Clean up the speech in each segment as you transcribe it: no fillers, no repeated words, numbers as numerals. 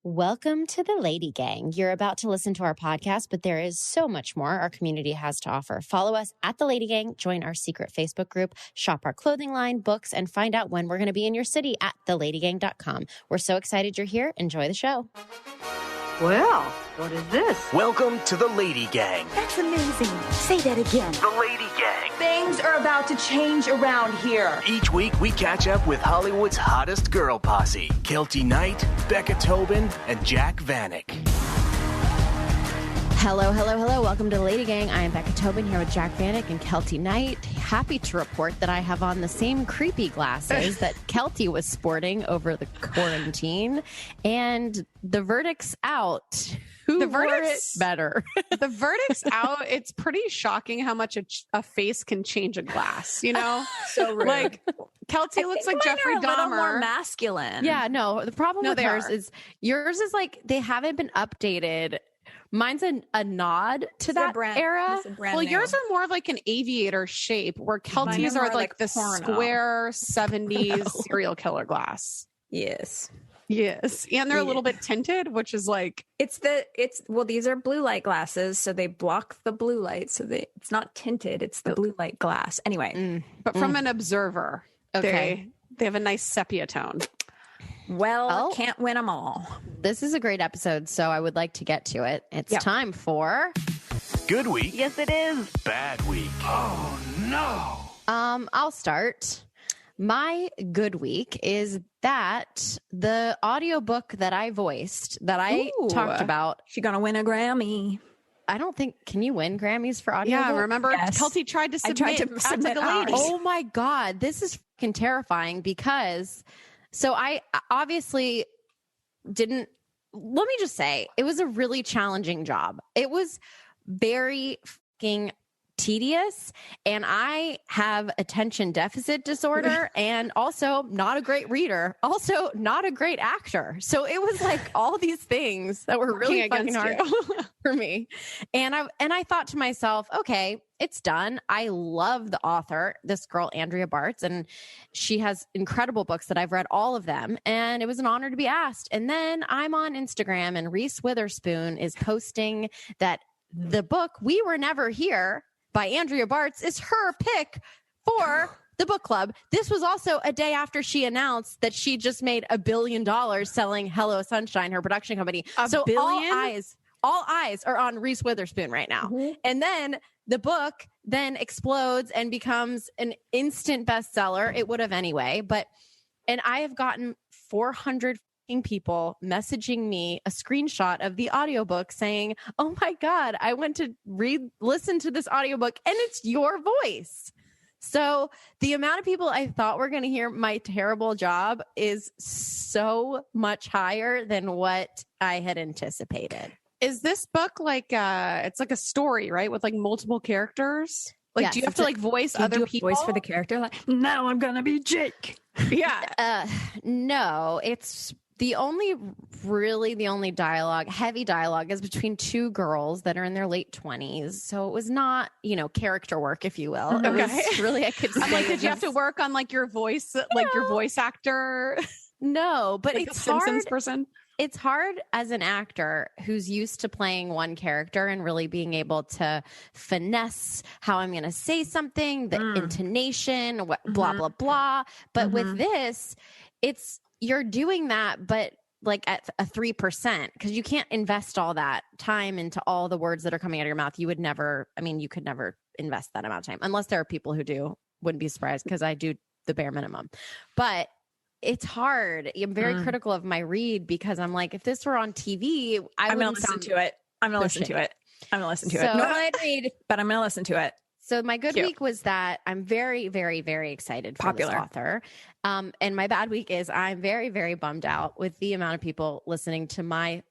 Welcome to the Lady Gang. You're about to listen to our podcast, but there is so much more our community has to offer. Follow us at the Lady Gang, join our secret Facebook group, shop our clothing line, books, and find out when we're going to be in your city at theladygang.com. We're so excited you're here. Enjoy the show. Well, what is this? Welcome to the Lady Gang. That's amazing. Say that again. The Lady Gang. Things are about to change around here. Each week we catch up with Hollywood's hottest girl posse, Kelty Knight, Becca Tobin, and Jack Vanek. Hello, hello, hello. Welcome to the Lady Gang. I am Becca Tobin here with Jack Vanek and Kelty Knight. Happy to report that I have on the same creepy glasses that Kelty was sporting over the quarantine. And the verdict's out. Who wore it better? The verdict's out. It's pretty shocking how much a face can change a glass, you know? So rude. Like, Kelty looks like Jeffrey Dahmer. A little more masculine. Yeah, no. The problem with hers is yours is like they haven't been updated. Mine's a nod to that era. Well, yours are more of like an aviator shape, where Kelty's are like the square 70s serial killer glass. Yes. Yes. And they're a little bit tinted, which is like well, these are blue light glasses, so they block the blue light, so it's not tinted, it's the blue light glass. Anyway. But from an observer, they have a nice sepia tone. Well, can't win them all. This is a great episode, so I would like to get to it. It's time for Good Week. Yes, it is. Bad Week. Oh, no. I'll start. My good week is that the audiobook that I voiced, that I talked about. She's going to win a Grammy. I don't think, can you win Grammys for audio? Yeah, remember Kelty tried to submit a lady. Oh my God, this is fucking terrifying because, so I obviously didn't, let me just say, it was a really challenging job. It was very fucking tedious, and I have attention deficit disorder and also not a great reader, also not a great actor. So it was like all these things that were really fucking hard for me. And I thought to myself, okay, it's done. I love the author, this girl, Andrea Bartz, and she has incredible books that I've read all of them. And it was an honor to be asked. And then I'm on Instagram and Reese Witherspoon is posting that the book We Were Never Here by Andrea Bartz is her pick for the book club. This was also a day after she announced that she just made $1 billion selling Hello Sunshine, her production company. So all eyes are on Reese Witherspoon right now. Mm-hmm. And then the book then explodes and becomes an instant bestseller. It would have anyway, and I have gotten 400 people messaging me a screenshot of the audiobook saying, oh my God, I went to listen to this audiobook and it's your voice. So the amount of people I thought were going to hear my terrible job is so much higher than what I had anticipated. Is this book like it's like a story, right? With like multiple characters? Like, yes, do you have to like voice other people? Voice for the character? Like, now I'm going to be Jake. Yeah. No, it's the only heavy dialogue is between two girls that are in their late 20s. So it was not, character work, if you will. It was really, I could say. I'm like, did you have to work on like your voice, like your voice actor? No, but like it's a Simpsons person. It's hard as an actor who's used to playing one character and really being able to finesse how I'm going to say something, the intonation, blah, blah, blah. But with this, you're doing that, but like at a 3%, because you can't invest all that time into all the words that are coming out of your mouth. You could never invest that amount of time unless there are people who do. Wouldn't be surprised because I do the bare minimum. But it's hard. I'm very critical of my read because I'm like, if this were on TV, I'm going to listen to it. I'm going to listen to it. Not I'd read, but I'm going to listen to it. So my good week was that I'm very, very, very excited for this author. And my bad week is I'm very, very bummed out with the amount of people listening to my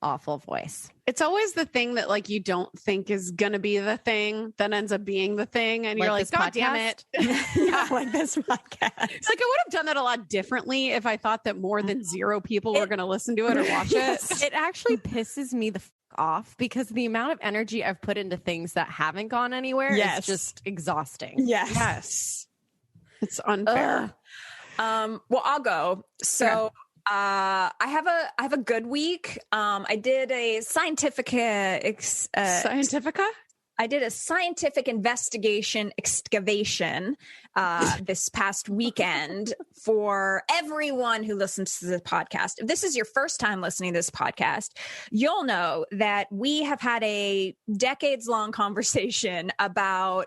awful voice. It's always the thing that like you don't think is going to be the thing that ends up being the thing. And you're like, God damn it. Yeah, like this podcast. It's like I would have done that a lot differently if I thought that more than 0 people were going to listen to it or watch it. It actually pisses me the off because the amount of energy I've put into things that haven't gone anywhere is just exhausting. Yes. It's unfair. Well, I'll go. So I have a good week. I did a Scientifica? I did a scientific excavation this past weekend for everyone who listens to this podcast. If this is your first time listening to this podcast, you'll know that we have had a decades-long conversation about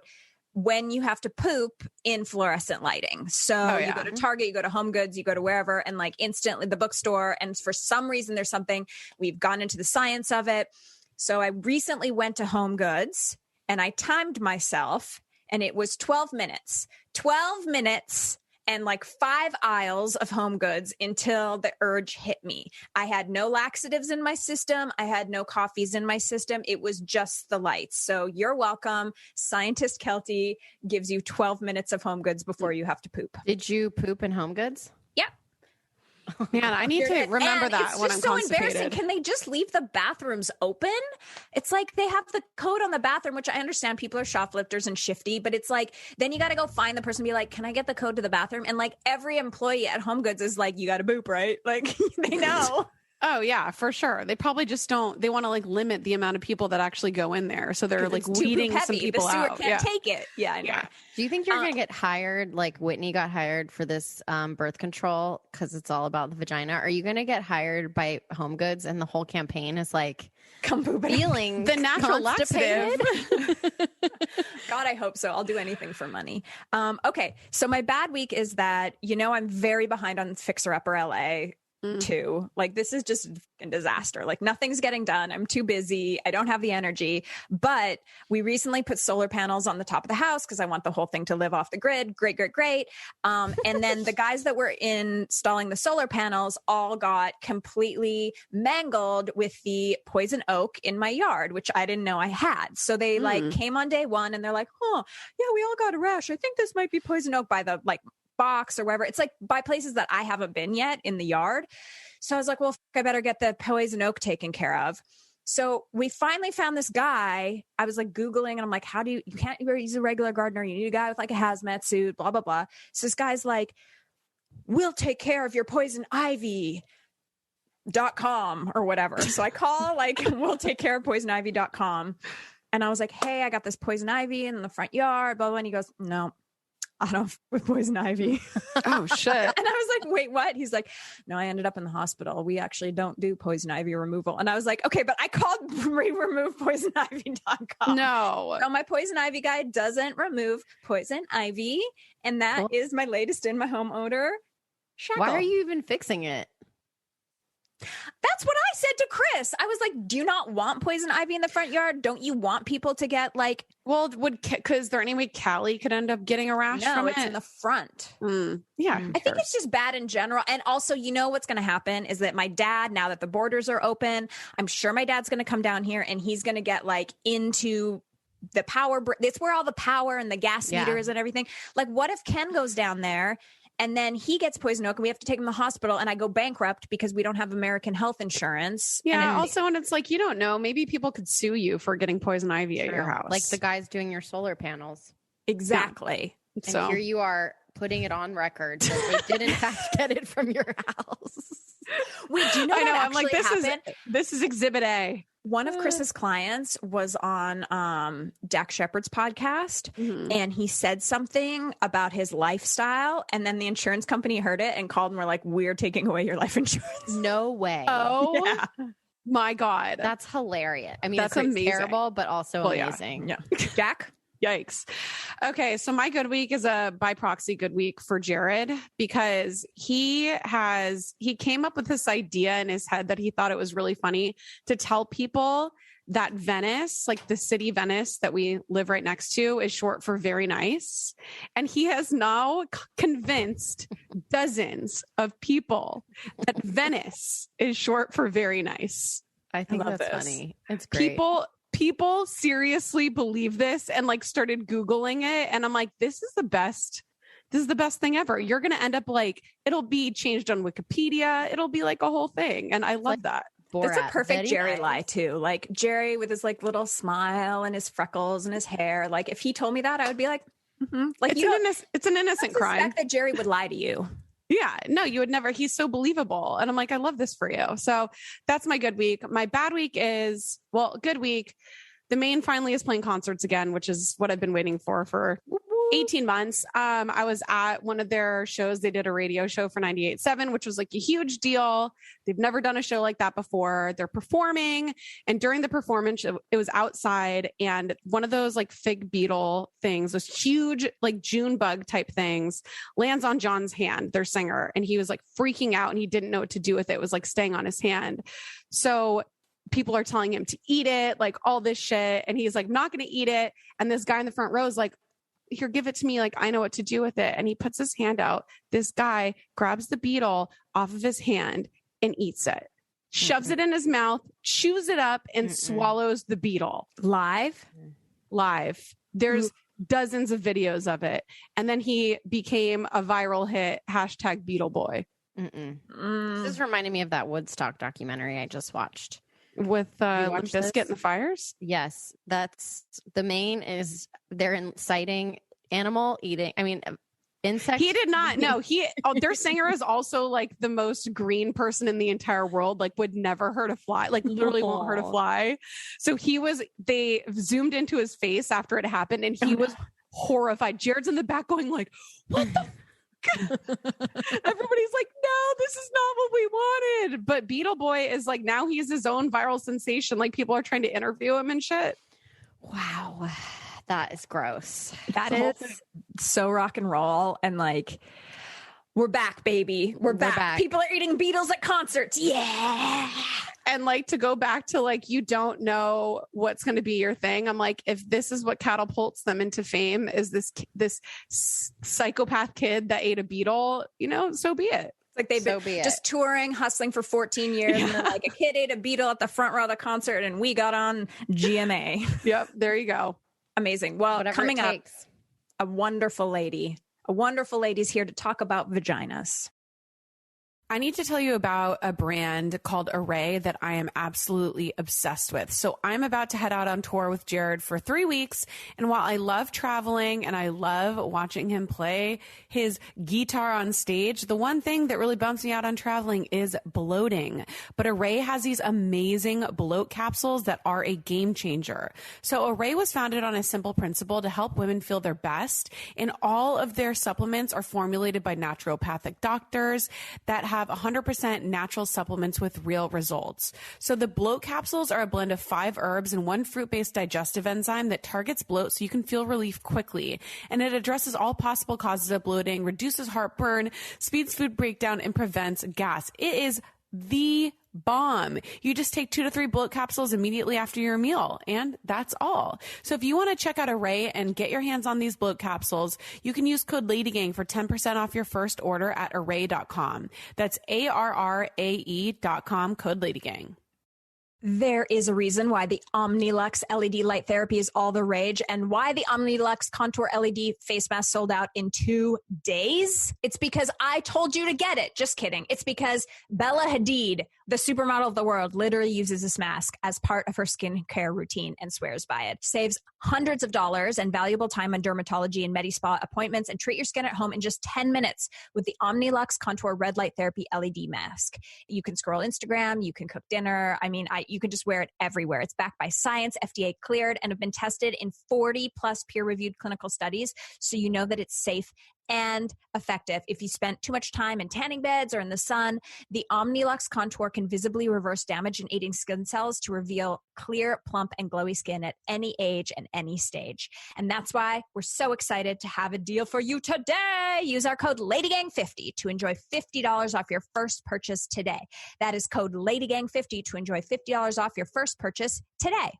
when you have to poop in fluorescent lighting. So you go to Target, you go to Home Goods, you go to wherever, and like instantly the bookstore. And for some reason, there's something, we've gone into the science of it. So I recently went to Home Goods and I timed myself and it was 12 minutes. 12 minutes and like 5 aisles of Home Goods until the urge hit me. I had no laxatives in my system. I had no coffees in my system. It was just the lights. So you're welcome. Scientist Kelty gives you 12 minutes of Home Goods before you have to poop. Did you poop in Home Goods? Yep. Man, I need to remember that when I'm constipated. It's so embarrassing. Can they just leave the bathrooms open? It's like they have the code on the bathroom, which I understand people are shoplifters and shifty, but it's like, then you got to go find the person and be like, can I get the code to the bathroom? And like every employee at Home Goods is like, you got to boop, right? Like they know. Oh yeah, for sure. They probably just don't. They want to like limit the amount of people that actually go in there, so they're like weeding some people out. The sewer out. can't take it. Yeah, I know. Yeah. Do you think you're going to get hired like Whitney got hired for this birth control because it's all about the vagina? Are you going to get hired by Home Goods and the whole campaign is like feeling the natural laxative? God, I hope so. I'll do anything for money. Okay, so my bad week is that I'm very behind on Fixer Upper LA. Too. Like this is just a disaster. Like nothing's getting done. I'm too busy. I don't have the energy. But we recently put solar panels on the top of the house because I want the whole thing to live off the grid. Great. And then the guys that were installing the solar panels all got completely mangled with the poison oak in my yard, which I didn't know I had. So they like came on day one and they're like, oh yeah, we all got a rash. I think this might be poison oak by the like box or wherever. It's like by places that I haven't been yet in the yard. So I was like, well, I better get the poison oak taken care of. So we finally found this guy. I was like Googling and I'm like, you can't use a regular gardener. You need a guy with like a hazmat suit, blah, blah, blah. So this guy's like, we'll take care of your poison ivy.com or whatever. So I call like, we'll take care of poisonivy.com. And I was like, hey, I got this poison ivy in the front yard, blah, blah. And he goes, no, I don't with poison ivy. Oh shit. And I was like, wait, what? He's like, no, I ended up in the hospital. We actually don't do poison ivy removal. And I was like, okay, but I called removepoisonivy.com. No. My poison ivy guy doesn't remove poison ivy. And that is my latest in my home odor. Shackle. Why are you even fixing it? That's what I said to Chris. I was like, do you not want poison ivy in the front yard? Don't you want people to get like... Well, is there any way Callie could end up getting a rash from it? No, it's in the front. Yeah. I think it's just bad in general. And also, what's going to happen is that my dad, now that the borders are open, I'm sure my dad's going to come down here and he's going to get like into the power. It's where all the power and the gas meter is and everything. Like, what if Ken goes down there and then he gets poison oak and we have to take him to the hospital and I go bankrupt because we don't have American health insurance. Yeah. And it's like, you don't know, maybe people could sue you for getting poison ivy at your house. Like the guys doing your solar panels. Exactly. Yeah. And here you are putting it on record that they did in fact get it from your house. Wait, do you know what I'm like, happened? This is exhibit A. One of Chris's clients was on Dak Shepard's podcast, and he said something about his lifestyle, and then the insurance company heard it and called and were like, we're taking away your life insurance. No way. Oh, yeah. My God. That's hilarious. I mean, that's it's amazing. Terrible, but also amazing. Yeah. Jack? Yikes. Okay, so my good week is a by proxy good week for Jared because he came up with this idea in his head that he thought it was really funny to tell people that Venice, like the city Venice that we live right next to, is short for very nice. And he has now convinced dozens of people that Venice is short for very nice. I think that's funny. It's great. People seriously believe this and like started Googling it. And I'm like, this is the best thing ever. You're going to end up like, it'll be changed on Wikipedia. It'll be like a whole thing. And I love that. That's a perfect Jerry lie too. Like Jerry with his like little smile and his freckles and his hair. Like if he told me that, I would be like, like it's an innocent crime. That Jerry would lie to you. Yeah, no, you would never. He's so believable. And I'm like, I love this for you. So that's my good week. My bad week is, well, good week. The main finally is playing concerts again, which is what I've been waiting for 18 months. I was at one of their shows. They did a radio show for 98.7, which was like a huge deal. They've never done a show like that before. They're performing. And during the performance, it was outside. And one of those like fig beetle things, those huge like June bug type things, lands on John's hand, their singer. And he was like freaking out and he didn't know what to do with it. It was like staying on his hand. So people are telling him to eat it, like all this shit. And he's like, not going to eat it. And this guy in the front row is like, here, give it to me. Like, I know what to do with it. And he puts his hand out. This guy grabs the beetle off of his hand and eats it, shoves it in his mouth, chews it up and swallows the beetle. Live. There's dozens of videos of it. And then he became a viral hit, hashtag Beetle Boy. This is reminding me of that Woodstock documentary I just watched. With Limp Bizkit and the Fires? Yes, that's the main is they're inciting animal eating. I mean, insect. He did not. No, their singer is also like the most green person in the entire world. Like would never hurt a fly. Like literally won't hurt a fly. So they zoomed into his face after it happened, and he was horrified. Jared's in the back going like, "What the." Everybody's like, no, this is not what we wanted. But Beetle Boy is like, now he's his own viral sensation. Like people are trying to interview him and shit. Wow. That is gross. That is so rock and roll. And like, we're back, baby. We're back. People are eating beetles at concerts. Yeah. And like to go back to like, you don't know what's going to be your thing. I'm like, if this is what catapults them into fame is this psychopath kid that ate a beetle, so be it. Like they've been just touring, hustling for 14 years. Yeah. And then like a kid ate a beetle at the front row of the concert and we got on GMA. Yep. There you go. Amazing. Well, whatever coming up, a wonderful lady's here to talk about vaginas. I need to tell you about a brand called Array that I am absolutely obsessed with. So I'm about to head out on tour with Jared for 3 weeks. And while I love traveling and I love watching him play his guitar on stage, the one thing that really bumps me out on traveling is bloating. But Array has these amazing bloat capsules that are a game changer. So Array was founded on a simple principle to help women feel their best. And all of their supplements are formulated by naturopathic doctors that have 100% natural supplements with real results. So the bloat capsules are a blend of 5 herbs and 1 fruit-based digestive enzyme that targets bloat so you can feel relief quickly. And it addresses all possible causes of bloating, reduces heartburn, speeds food breakdown, and prevents gas. It is the bomb. You just take 2 to 3 bloat capsules immediately after your meal, and that's all. So if you want to check out Array and get your hands on these bloat capsules, you can use code LADYGANG for 10% off your first order at array.com. That's ARRAE.com, code LADYGANG. There is a reason why the OmniLux LED light therapy is all the rage and why the OmniLux Contour LED face mask sold out in 2 days. It's because I told you to get it. Just kidding. It's because Bella Hadid, the supermodel of the world, literally uses this mask as part of her skincare routine and swears by it. Saves hundreds of dollars and valuable time on dermatology and Medi-Spa appointments, and treat your skin at home in just 10 minutes with the OmniLux Contour Red Light Therapy LED mask. You can scroll Instagram, you can cook dinner. You can just wear it everywhere. It's backed by science, FDA cleared, and have been tested in 40 plus peer-reviewed clinical studies. So you know that it's safe and effective. If you spent too much time in tanning beds or in the sun, the OmniLux Contour can visibly reverse damage in aging skin cells to reveal clear, plump, and glowy skin at any age and any stage. And that's why we're so excited to have a deal for you today. Use our code LADYGANG50 to enjoy $50 off your first purchase today. That is code LADYGANG50 to enjoy $50 off your first purchase today.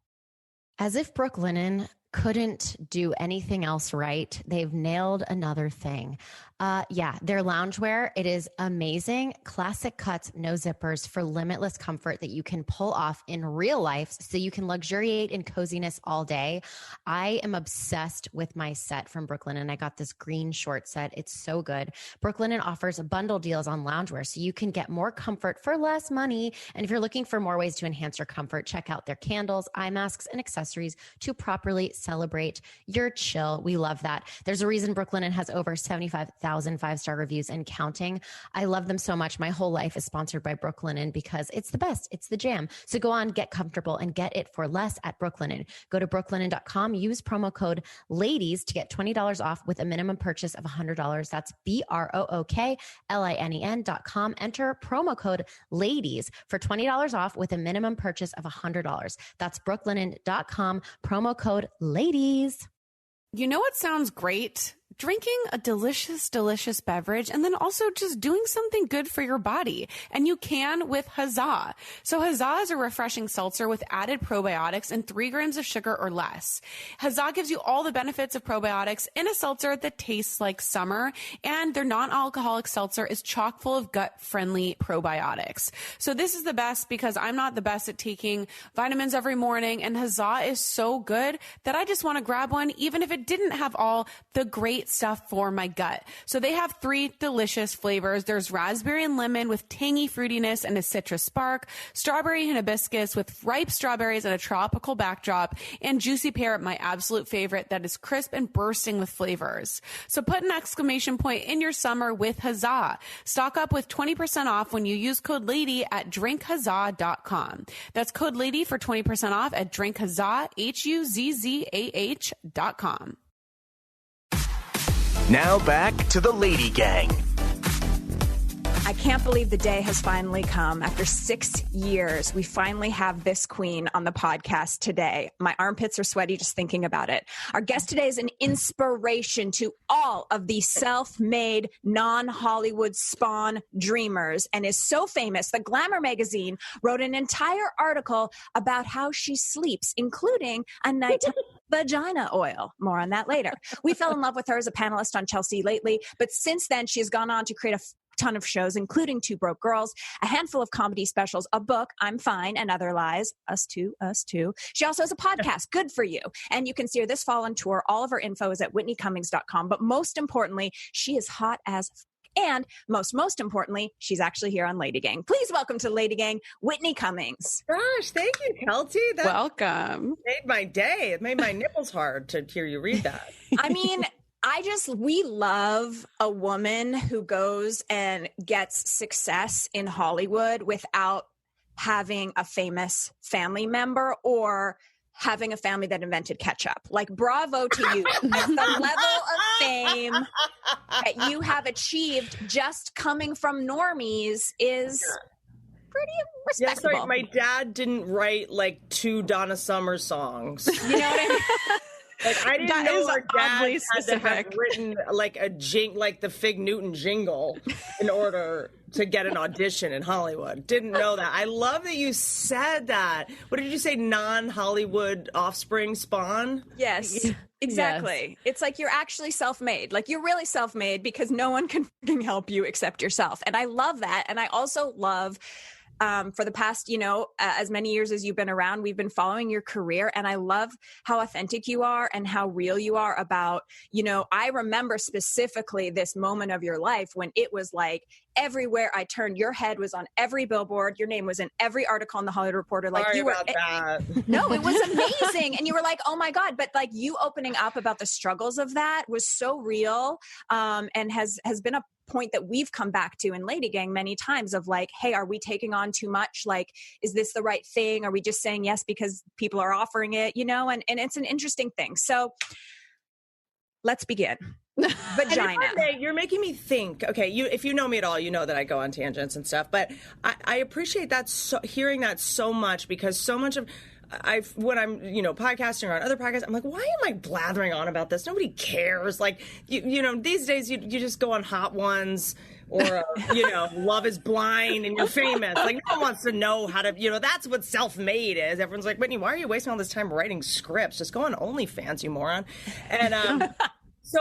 As if Brooklinen couldn't do anything else right, they've nailed another thing. Their loungewear, it is amazing. Classic cuts, no zippers for limitless comfort that you can pull off in real life so you can luxuriate in coziness all day. I am obsessed with my set from Brooklinen. I got this green short set. It's so good. Brooklinen offers bundle deals on loungewear so you can get more comfort for less money. And if you're looking for more ways to enhance your comfort, check out their candles, eye masks, and accessories to properly celebrate your chill. We love that. There's a reason Brooklinen has over 75,000 1,000 5-star reviews and counting. I love them so much. My whole life is sponsored by Brooklinen because it's the best. It's the jam. So go on, get comfortable, and get it for less at Brooklinen. Go to brooklinen.com, use promo code LADIES to get $20 off with a minimum purchase of $100. That's BROOKLINEN.com. Enter promo code LADIES for $20 off with a minimum purchase of $100. That's brooklinen.com, promo code LADIES. You know what sounds great? Drinking a delicious, delicious beverage and then also just doing something good for your body. And you can with Huzzah. So Huzzah is a refreshing seltzer with added probiotics and 3 grams of sugar or less. Huzzah gives you all the benefits of probiotics in a seltzer that tastes like summer. And their non-alcoholic seltzer is chock full of gut-friendly probiotics. So this is the best because I'm not the best at taking vitamins every morning. And Huzzah is so good that I just want to grab one, even if it didn't have all the great stuff for my gut. So they have 3 delicious flavors. There's raspberry and lemon with tangy fruitiness and a citrus spark, strawberry and hibiscus with ripe strawberries and a tropical backdrop, and juicy pear, my absolute favorite, that is crisp and bursting with flavors. So put an exclamation point in your summer with Huzzah. Stock up with 20% off when you use code LADY at drinkhuzzah.com. That's code LADY for 20% off at drinkhuzzah, HUZZAH.com. Now back to the Lady Gang. I can't believe the day has finally come. After 6 years, we finally have this queen on the podcast today. My armpits are sweaty just thinking about it. Our guest today is an inspiration to all of the self-made, non-Hollywood spawn dreamers and is so famous that Glamour magazine wrote an entire article about how she sleeps, including a nighttime vagina oil. More on that later. We fell in love with her as a panelist on Chelsea Lately, but since then, she has gone on to create a ton of shows, including Two Broke Girls, a handful of comedy specials, a book, I'm Fine, and Other Lies, Us Too, Us Too. She also has a podcast, Good For You, and you can see her this fall on tour. All of her info is at whitneycummings.com, but most importantly, she is hot as and most importantly, she's actually here on Lady Gang. Please welcome to Lady Gang, Whitney Cummings. Gosh, thank you, Kelty. That Welcome. made my day. It made my nipples hard to hear you read that. I mean, we love a woman who goes and gets success in Hollywood without having a famous family member or having a family that invented ketchup. Like, bravo to you. The level of fame that you have achieved just coming from normies is pretty respectable. Yeah, sorry, my dad didn't write like 2 Donna Summer songs. You know what I mean? Like, I didn't That know is our dad oddly had to have specific. written like like the Fig Newton jingle in order to get an audition in Hollywood. Didn't know that. I love that you said that. What did you say? Non-Hollywood offspring spawn? Yes, exactly. Yes. It's like you're actually self-made. Like, you're really self-made because no one can fucking help you except yourself. And I love that. And I also love for the past, as many years as you've been around, we've been following your career. And I love how authentic you are and how real you are about, I remember specifically this moment of your life when it was like everywhere I turned, your head was on every billboard. Your name was in every article in the Hollywood Reporter. Like, Sorry you were, about that. no, it was amazing. And you were like, oh my God. But like, you opening up about the struggles of that was so real. And has been a point that we've come back to in Lady Gang many times of like, hey, are we taking on too much? Like, is this the right thing? Are we just saying yes because people are offering it, and it's an interesting thing. So let's begin. Vagina. You're making me think. Okay, if you know me at all, you know that I go on tangents and stuff. But I appreciate that, hearing that so much, because so much of when I'm, podcasting or on other podcasts, I'm like, why am I blathering on about this? Nobody cares. Like, these days you just go on Hot Ones or, Love is Blind and you're famous. Like, no one wants to know how to, that's what self-made is. Everyone's like, Whitney, why are you wasting all this time writing scripts? Just go on OnlyFans, you moron. And,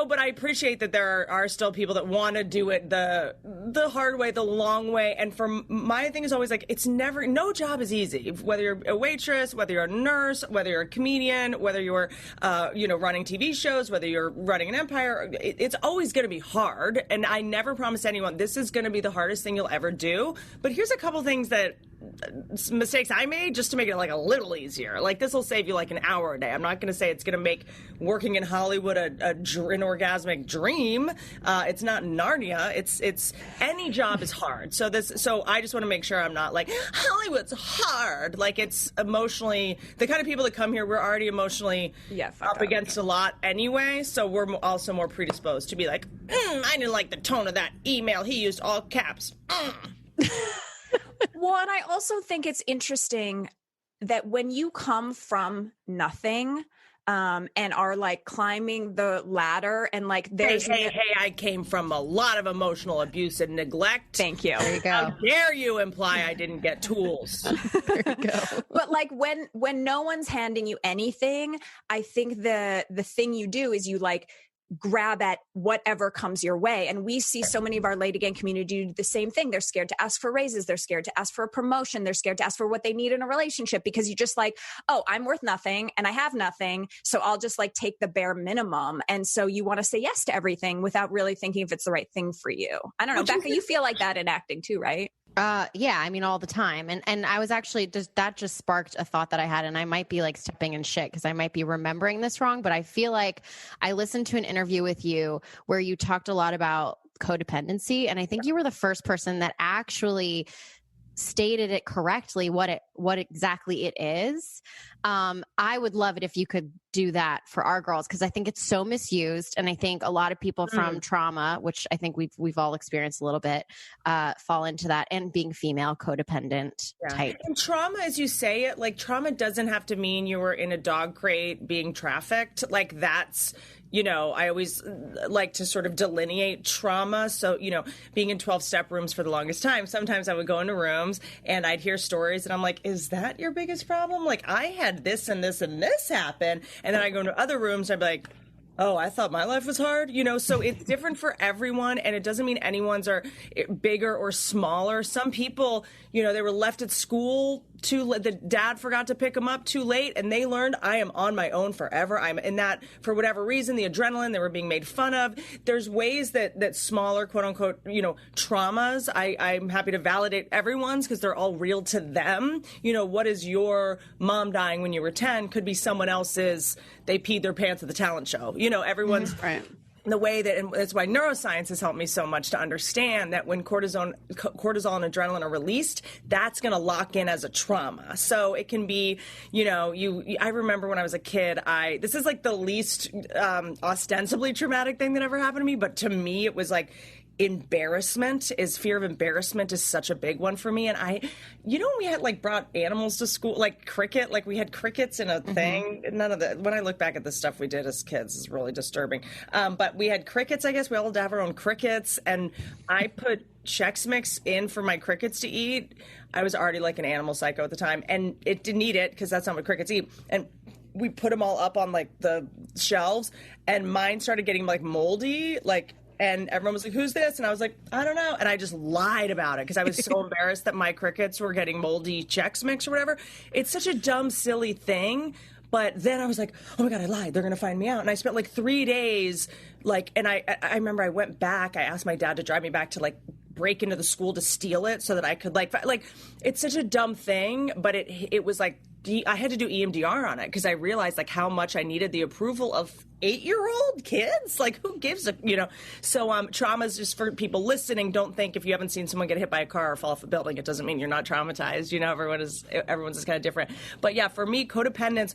but I appreciate that there are still people that want to do it the hard way, the long way. And for my thing is always like, no job is easy. Whether you're a waitress, whether you're a nurse, whether you're a comedian, whether you're, running TV shows, whether you're running an empire, it's always going to be hard. And I never promise anyone this is going to be the hardest thing you'll ever do. But here's a couple things that mistakes I made just to make it like a little easier. Like this will save you like an hour a day. I'm not going to say it's going to make working in Hollywood an orgasmic dream. It's not Narnia. It's any job is hard. So I just want to make sure I'm not like Hollywood's hard. Like it's emotionally, the kind of people that come here, we're already emotionally up against a lot anyway. So we're also more predisposed to be like, I didn't like the tone of that email. He used all caps. Well, and I also think it's interesting that when you come from nothing and are like climbing the ladder and like there's hey, I came from a lot of emotional abuse and neglect. Thank you. There you go. How dare you imply I didn't get tools? There you go. But like when no one's handing you anything, I think the thing you do is you like grab at whatever comes your way. And we see so many of our Lady Gang community do the same thing. They're scared to ask for raises. They're scared to ask for a promotion. They're scared to ask for what they need in a relationship because you just like, oh, I'm worth nothing and I have nothing. So I'll just like take the bare minimum. And so you want to say yes to everything without really thinking if it's the right thing for you. I don't know. Becca, you feel like that in acting too, right? Yeah, I mean, all the time. And I was actually that just sparked a thought that I had, and I might be like stepping in shit because I might be remembering this wrong, but I feel like I listened to an interview with you where you talked a lot about codependency. And I think you were the first person that actually stated it correctly, what exactly it is. I would love it if you could do that for our girls, because I think it's so misused, and I think a lot of people from trauma, which I think we've all experienced a little bit, fall into that, and being female codependent type. And trauma, as you say it, like trauma doesn't have to mean you were in a dog crate being trafficked. Like that's, you know, I always like to sort of delineate trauma. So, you know, being in 12-step rooms for the longest time, sometimes I would go into rooms and I'd hear stories and I'm like, is that your biggest problem? Like I had this and this and this happen. And then I go into other rooms, I'd be like, oh, I thought my life was hard, you know, so it's different for everyone. And it doesn't mean anyone's are bigger or smaller. Some people, you know, they were left at school the dad forgot to pick them up too late, and they learned I am on my own forever. I'm in that for whatever reason, the adrenaline, they were being made fun of. There's ways that smaller, quote unquote, you know, traumas, I'm happy to validate everyone's because they're all real to them. You know, what is your mom dying when you were 10 could be someone else's, they peed their pants at the talent show. You know, everyone's right. The way that, and that's why neuroscience has helped me so much to understand that when cortisol and adrenaline are released, that's going to lock in as a trauma. So it can be, you know, I remember when I was a kid, this is like the least ostensibly traumatic thing that ever happened to me, but to me it was like, fear of embarrassment is such a big one for me. And we had like brought animals to school, like cricket, like we had crickets in a thing. None of when I look back at the stuff we did as kids is really disturbing. But we had crickets, I guess we all had to have our own crickets. And I put Chex Mix in for my crickets to eat. I was already like an animal psycho at the time, and it didn't eat it because that's not what crickets eat. And we put them all up on like the shelves, and mine started getting like moldy, and everyone was like, who's this? And I was like, I don't know. And I just lied about it because I was so embarrassed that my crickets were getting moldy Chex Mix or whatever. It's such a dumb, silly thing. But then I was like, oh my God, I lied. They're going to find me out. And I spent like 3 days, and I remember I went back. I asked my dad to drive me back to break into the school to steal it so that I could it's such a dumb thing. But it was like, I had to do EMDR on it because I realized how much I needed the approval of 8-year-old kids. Like, who gives a, you know? So trauma is just for people listening. Don't think if you haven't seen someone get hit by a car or fall off a building, it doesn't mean you're not traumatized. You know, everyone's just kind of different. But yeah, for me, codependence,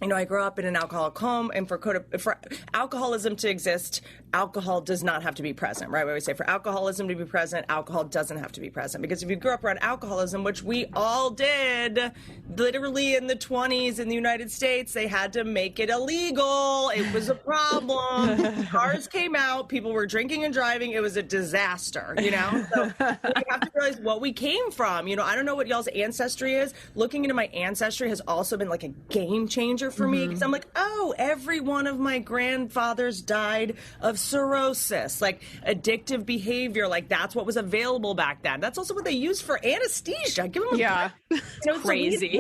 you know, I grew up in an alcoholic home, and for alcoholism to exist, alcohol does not have to be present, right? We always say for alcoholism to be present, alcohol doesn't have to be present. Because if you grew up around alcoholism, which we all did, literally in the 20s in the United States, they had to make it illegal. It was a problem. Cars came out, people were drinking and driving. It was a disaster, you know? So we have to realize what we came from. You know, I don't know what y'all's ancestry is. Looking into my ancestry has also been like a game changer for me, because I'm like, oh, every one of my grandfathers died of cirrhosis, like addictive behavior, like that's what was available back then. That's also what they used for anesthesia. Give them a break. It's crazy.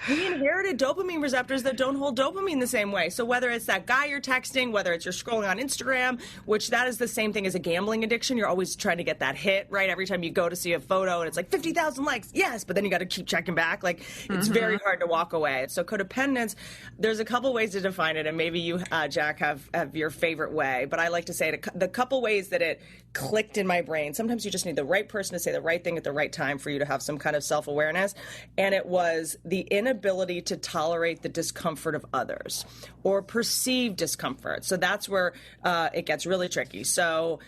inherited dopamine receptors that don't hold dopamine the same way. So whether it's that guy you're texting, whether it's you're scrolling on Instagram, which that is the same thing as a gambling addiction. You're always trying to get that hit, right? Every time you go to see a photo and it's like 50,000 likes, yes, but then you got to keep checking back. Like it's very hard to walk away. So codependence, there's a couple ways to define it, and maybe you, Jack, have your favorite way. But I like to say the couple ways that it clicked in my brain. Sometimes you just need the right person to say the right thing at the right time for you to have some kind of self-awareness. And it was the inability to tolerate the discomfort of others or perceived discomfort. So that's where it gets really tricky. So,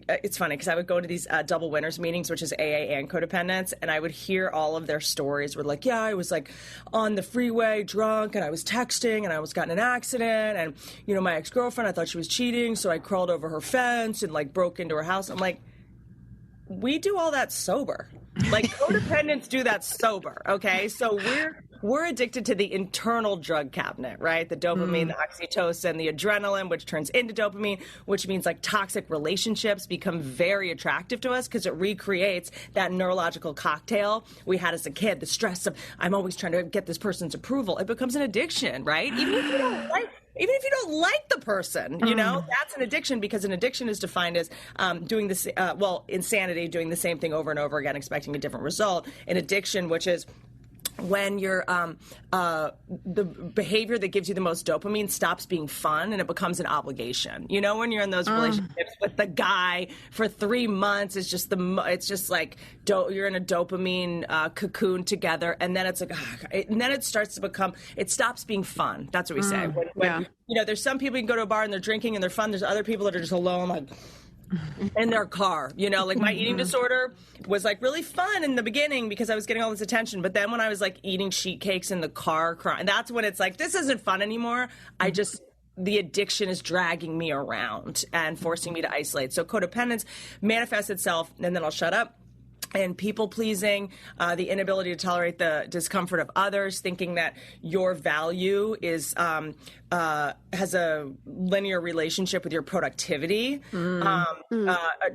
it's funny because I would go to these double winners meetings, which is AA and codependence, and I would hear all of their stories. Were like, yeah, I was like on the freeway drunk and I was texting and I almost got in an accident. And, my ex-girlfriend, I thought she was cheating. So I crawled over her fence and like broke into her house. I'm like, we do all that sober. Like codependents do that sober. Okay. So we're addicted to the internal drug cabinet, right? The dopamine, the oxytocin, the adrenaline, which turns into dopamine, which means like toxic relationships become very attractive to us because it recreates that neurological cocktail we had as a kid. The stress of I'm always trying to get this person's approval. It becomes an addiction, right? Even if you don't like the person, that's an addiction, because an addiction is defined as doing this, insanity, doing the same thing over and over again, expecting a different result. An addiction, which is when you're the behavior that gives you the most dopamine stops being fun and it becomes an obligation. When you're in those relationships with the guy for 3 months, it's just like you're in a dopamine cocoon together, and then it's like, and then it starts to become, it stops being fun. That's what we say. When, there's some people you can go to a bar and they're drinking and they're fun. There's other people that are just alone, like in their car, like my eating disorder was like really fun in the beginning because I was getting all this attention. But then when I was like eating sheet cakes in the car, crying, that's when it's like, this isn't fun anymore. The addiction is dragging me around and forcing me to isolate. So codependence manifests itself, and then I'll shut up. And people pleasing, the inability to tolerate the discomfort of others, thinking that your value is has a linear relationship with your productivity, a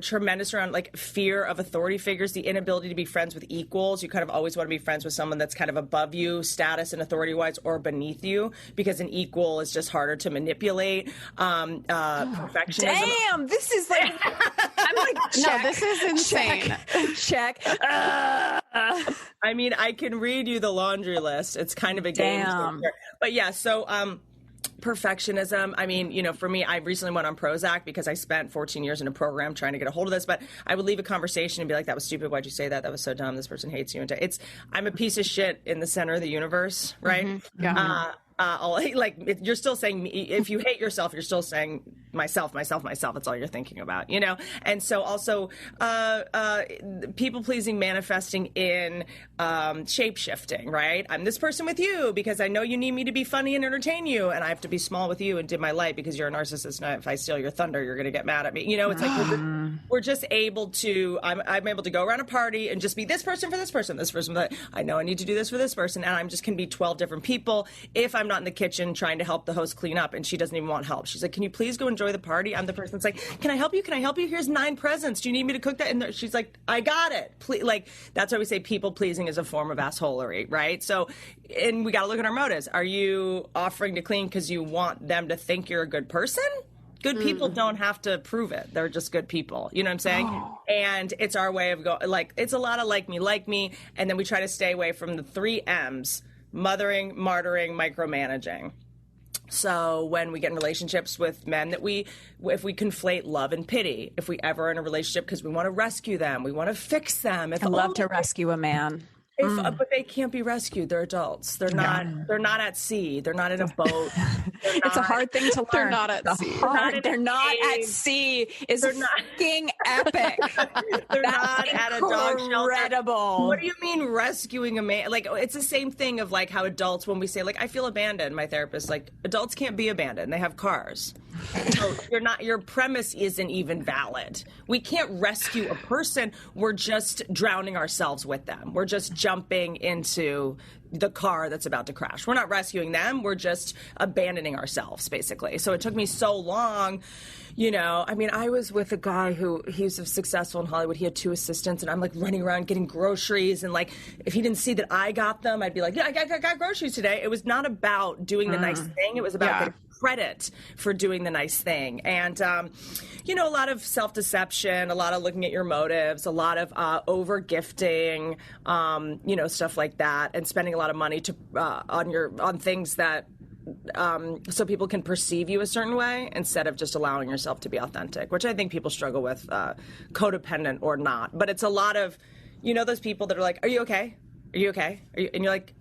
tremendous amount like fear of authority figures, the inability to be friends with equals. You kind of always want to be friends with someone that's kind of above you, status and authority wise, or beneath you, because an equal is just harder to manipulate. Perfectionism. Damn, this is like I'm like, check, no, this is insane. Check. I mean, I can read you the laundry list. It's kind of a game changer. But yeah, so perfectionism. I mean, for me, I recently went on Prozac because I spent 14 years in a program trying to get a hold of this, but I would leave a conversation and be like, that was stupid. Why'd you say that? That was so dumb. This person hates you. And I'm a piece of shit in the center of the universe, right? Mm-hmm. Yeah. You're still saying, if you hate yourself, you're still saying myself. That's all you're thinking about, And so also people pleasing manifesting in shape shifting, right? I'm this person with you because I know you need me to be funny and entertain you, and I have to be small with you and dim my light because you're a narcissist. And if I steal your thunder, you're going to get mad at me. It's like we're just able to. I'm able to go around a party and just be this person for this person, this person. But I know I need to do this for this person, and I'm just can be 12 different people if I'm not in the kitchen trying to help the host clean up and she doesn't even want help. She's like, can you please go enjoy the party? I'm the person that's like, can I help you? Here's 9 presents. Do you need me to cook that? And she's like, I got it. Please. Like, that's why we say people pleasing is a form of assholery, right? So, and we got to look at our motives. Are you offering to clean because you want them to think you're a good person? Good people don't have to prove it. They're just good people. You know what I'm saying? Oh. And it's our way of going, like, it's a lot of like me. And then we try to stay away from the 3 M's. Mothering, martyring, micromanaging. So when we get in relationships with men if we conflate love and pity, if we ever are in a relationship because we want to rescue them, we want to fix them. I love to rescue a man. But they can't be rescued. They're adults. They're not at sea. They're not in a boat. It's a hard thing to learn. They're not at sea. They're not at sea is fucking epic. They're not at a dog shelter. Incredible. What do you mean rescuing a man? Like, it's the same thing of like how adults, when we say like, I feel abandoned, my therapist, like, adults can't be abandoned. They have cars. So your premise isn't even valid. We can't rescue a person. We're just drowning ourselves with them. We're just jumping into the car that's about to crash. We're not rescuing them. We're just abandoning ourselves, basically. So it took me so long. I mean, I was with a guy he's successful in Hollywood. He had 2 assistants, and I'm like running around getting groceries. And like, if he didn't see that I got them, I'd be like, yeah, I got groceries today. It was not about doing the nice thing. It was about getting credit for doing the nice thing. And, a lot of self-deception, a lot of looking at your motives, a lot of over-gifting, stuff like that, and spending a lot of money on things that so people can perceive you a certain way instead of just allowing yourself to be authentic, which I think people struggle with, codependent or not. But it's a lot of, those people that are like, are you okay? Are you okay? And you're like,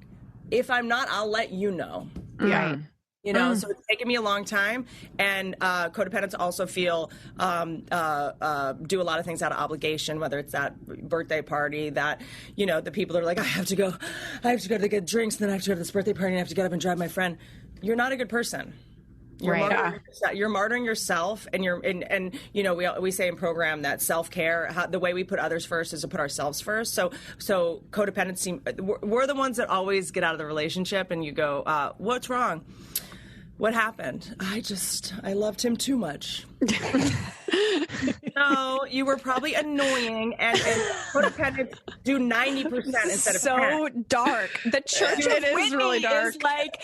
if I'm not, I'll let you know. Yeah. So it's taken me a long time. And codependents also feel, do a lot of things out of obligation, whether it's that birthday party that, the people that are like, I have to go to get drinks, and then I have to go to this birthday party, and I have to get up and drive my friend. You're not a good person. You're martyring yourself, and we say in program that self-care, the way we put others first is to put ourselves first. So codependency, we're the ones that always get out of the relationship, and you go, what's wrong? What happened? I loved him too much. No, you were probably annoying, and codependents do 90% instead of 10. So dark. The church of Whitney really dark. is like...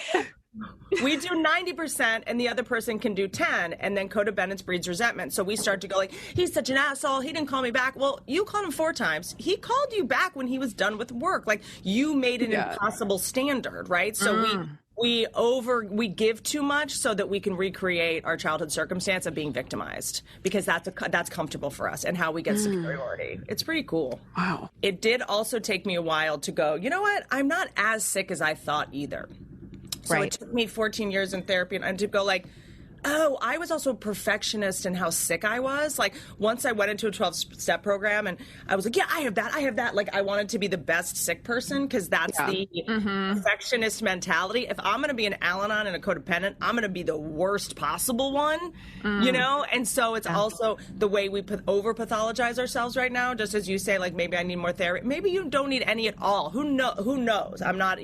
We do 90% and the other person can do 10, and then codependence breeds resentment. So we start to go like, he's such an asshole. He didn't call me back. Well, you called him 4 times. He called you back when he was done with work. Like, you made an impossible standard, right? So we give too much so that we can recreate our childhood circumstance of being victimized, because that's comfortable for us and how we get superiority. It's pretty cool. Wow. It did also take me a while to go, you know what? I'm not as sick as I thought either. So it took me 14 years in therapy and to go like, oh, I was also a perfectionist in how sick I was. Like, once I went into a 12-step program and I was like, yeah, I have that. Like, I wanted to be the best sick person, because that's the perfectionist mentality. If I'm going to be an Al-Anon and a codependent, I'm going to be the worst possible one, And so it's also the way we over-pathologize ourselves right now, just as you say, like, maybe I need more therapy. Maybe you don't need any at all. Who knows? I'm not,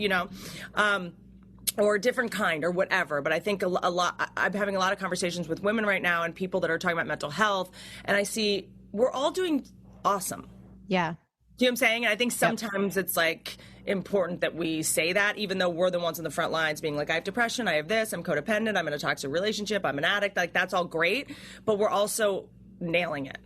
or a different kind or whatever. But I think a lot, I'm having a lot of conversations with women right now and people that are talking about mental health, and I see we're all doing awesome. Yeah. Do you know what I'm saying? And I think sometimes it's like important that we say that, even though we're the ones in the front lines being like, I have depression, I have this, I'm codependent, I'm in a toxic relationship, I'm an addict. Like, that's all great, but we're also nailing it.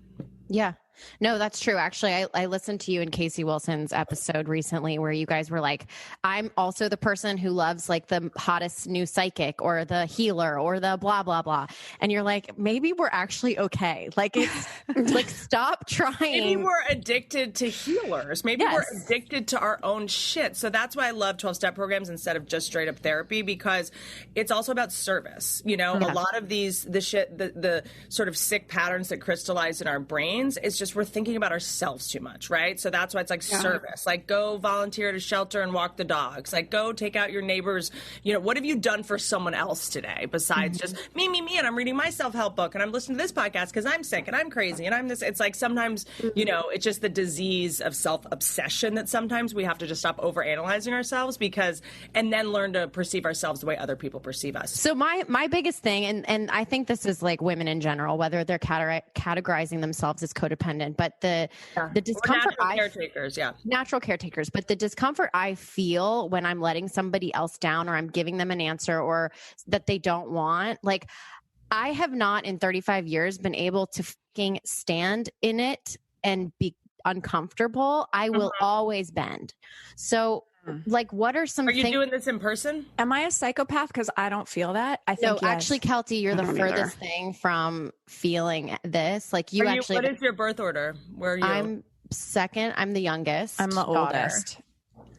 Yeah. No, that's true. Actually, I listened to you and Casey Wilson's episode recently where you guys were like, I'm also the person who loves like the hottest new psychic or the healer or the blah, blah, blah. And you're like, maybe we're actually okay. Like, it's like, stop trying. Maybe we're addicted to healers. Maybe we're addicted to our own shit. So that's why I love 12-step programs instead of just straight up therapy, because it's also about service. A lot of the sort of sick patterns that crystallize in our brains, it's just we're thinking about ourselves too much, right? So that's why it's like service. Like, go volunteer at a shelter and walk the dogs. Like, go take out your neighbors. What have you done for someone else today besides just me, and I'm reading my self-help book and I'm listening to this podcast because I'm sick and I'm crazy and I'm this. It's like sometimes, it's just the disease of self-obsession that sometimes we have to just stop overanalyzing ourselves and then learn to perceive ourselves the way other people perceive us. So my biggest thing, and I think this is like women in general, whether they're categorizing themselves as codependent, but the discomfort, natural caretakers, but the discomfort I feel when I'm letting somebody else down or I'm giving them an answer or that they don't want, like, I have not in 35 years been able to fucking stand in it and be uncomfortable. I will always bend. So like, what are some things? Are you doing this in person? Am I a psychopath? Because I don't feel that. I think no, actually, Kelty, you're the furthest thing from feeling this. Like, what is your birth order? Where are you? I'm second. I'm the youngest. I'm the oldest.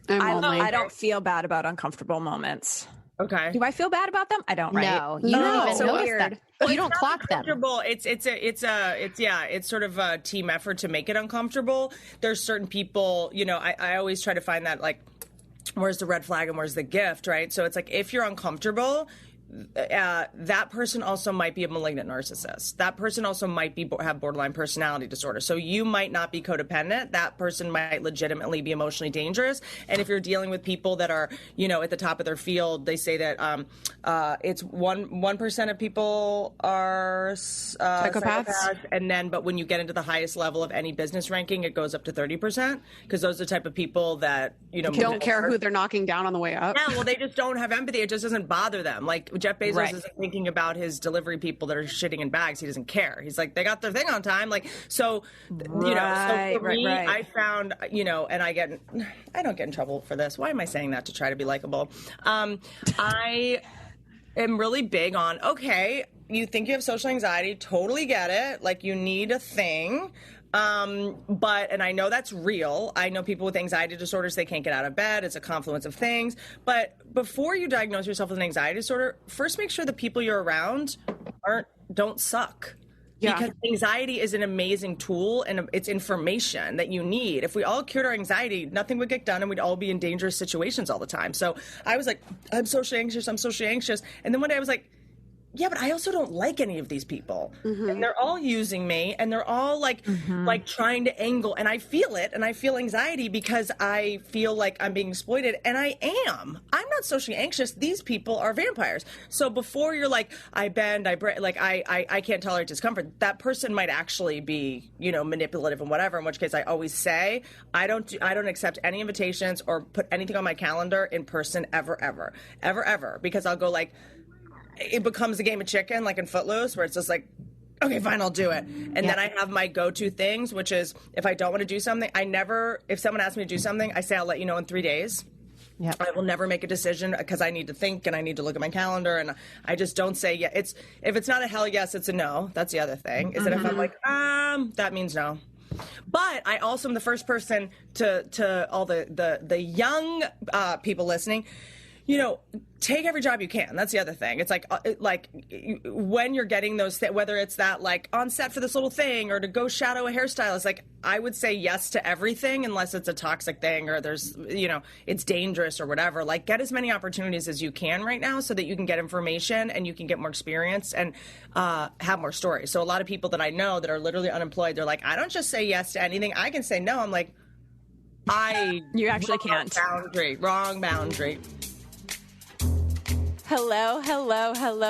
I don't feel bad about uncomfortable moments. Okay. Do I feel bad about them? I don't. Right? No, you don't even notice weird. Them. Well, you don't clock them. It's sort of a team effort to make it uncomfortable. There's certain people, I always try to find that, like, where's the red flag and where's the gift, right? So it's like, if you're uncomfortable, that person also might be a malignant narcissist. That person also might have borderline personality disorder. So you might not be codependent. That person might legitimately be emotionally dangerous. And if you're dealing with people that are, at the top of their field, they say that it's 1% of people are psychopaths. And but when you get into the highest level of any business ranking, it goes up to 30%, because those are the type of people that, don't care who they're knocking down on the way up. Yeah, well, they just don't have empathy. It just doesn't bother them. Like Jeff Bezos isn't thinking about his delivery people that are shitting in bags. He doesn't care. He's like, they got their thing on time. Like, so, so for me, I found, and I don't get in trouble for this. Why am I saying that to try to be likable? I am really big on, okay, you think you have social anxiety, totally get it. Like, you need a thing. And I know that's real. I know people with anxiety disorders, they can't get out of bed. It's a confluence of things. But before you diagnose yourself with an anxiety disorder, first make sure the people you're around don't suck. Yeah. Because anxiety is an amazing tool, and it's information that you need. If we all cured our anxiety, nothing would get done, and we'd all be in dangerous situations all the time. So I was like, I'm socially anxious. And then one day I was like, yeah, but I also don't like any of these people. Mm-hmm. And they're all using me, and they're all like trying to angle. And I feel it, and I feel anxiety because I feel like I'm being exploited. And I am. I'm not socially anxious. These people are vampires. So before you're like, I bend, I break, like I can't tolerate discomfort, that person might actually be, manipulative and whatever, in which case I always say, I don't accept any invitations or put anything on my calendar in person ever, because I'll go like, it becomes a game of chicken, like in Footloose, where it's just like, okay, fine, I'll do it. And then I have my go-to things, which is if I don't want to do something, if someone asks me to do something, I say, I'll let you know in 3 days. Yep. I will never make a decision because I need to think and I need to look at my calendar, and I just don't say if it's not a hell yes, it's a no. That's the other thing. Is that if I'm like, that means no. But I also am the first person to all the young people listening, take every job you can. That's the other thing. It's like when you're getting those, whether it's that like on set for this little thing or to go shadow a hairstylist, like I would say yes to everything unless it's a toxic thing or there's, it's dangerous or whatever. Like get as many opportunities as you can right now so that you can get information and you can get more experience and have more stories. So a lot of people that I know that are literally unemployed, they're like, I don't just say yes to anything. I can say no. I'm like, you actually can't. Wrong boundary. Hello,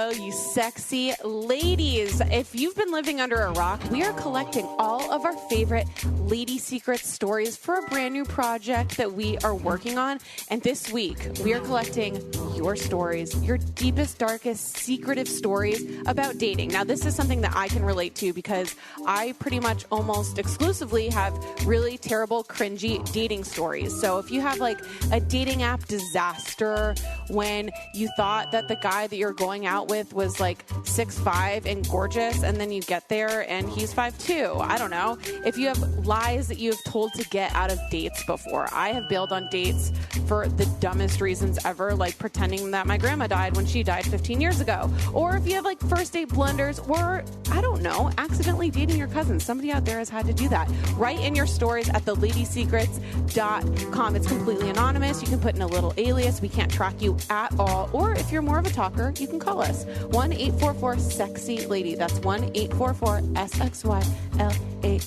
you sexy ladies. If you've been living under a rock, we are collecting all of our favorite lady secret stories for a brand new project that we are working on. And this week, we are collecting your stories, your deepest, darkest, secretive stories about dating. Now, this is something that I can relate to because I pretty much almost exclusively have really terrible, cringy dating stories. So if you have like a dating app disaster when you thought that the guy that you're going out with was like 6'5" and gorgeous, and then you get there and he's 5'2". I don't know. If you have lies that you have told to get out of dates before. I have bailed on dates for the dumbest reasons ever, like pretending that my grandma died when she died 15 years ago. Or if you have like first date blunders, or I don't know, accidentally dating your cousin. Somebody out there has had to do that. Write in your stories at theladiesecrets.com. It's completely anonymous. You can put in a little alias. We can't track you at all. Or if you're more of a talker, you can call us 1-844-SEXY-LADY. That's 1-844-SXY-LADY.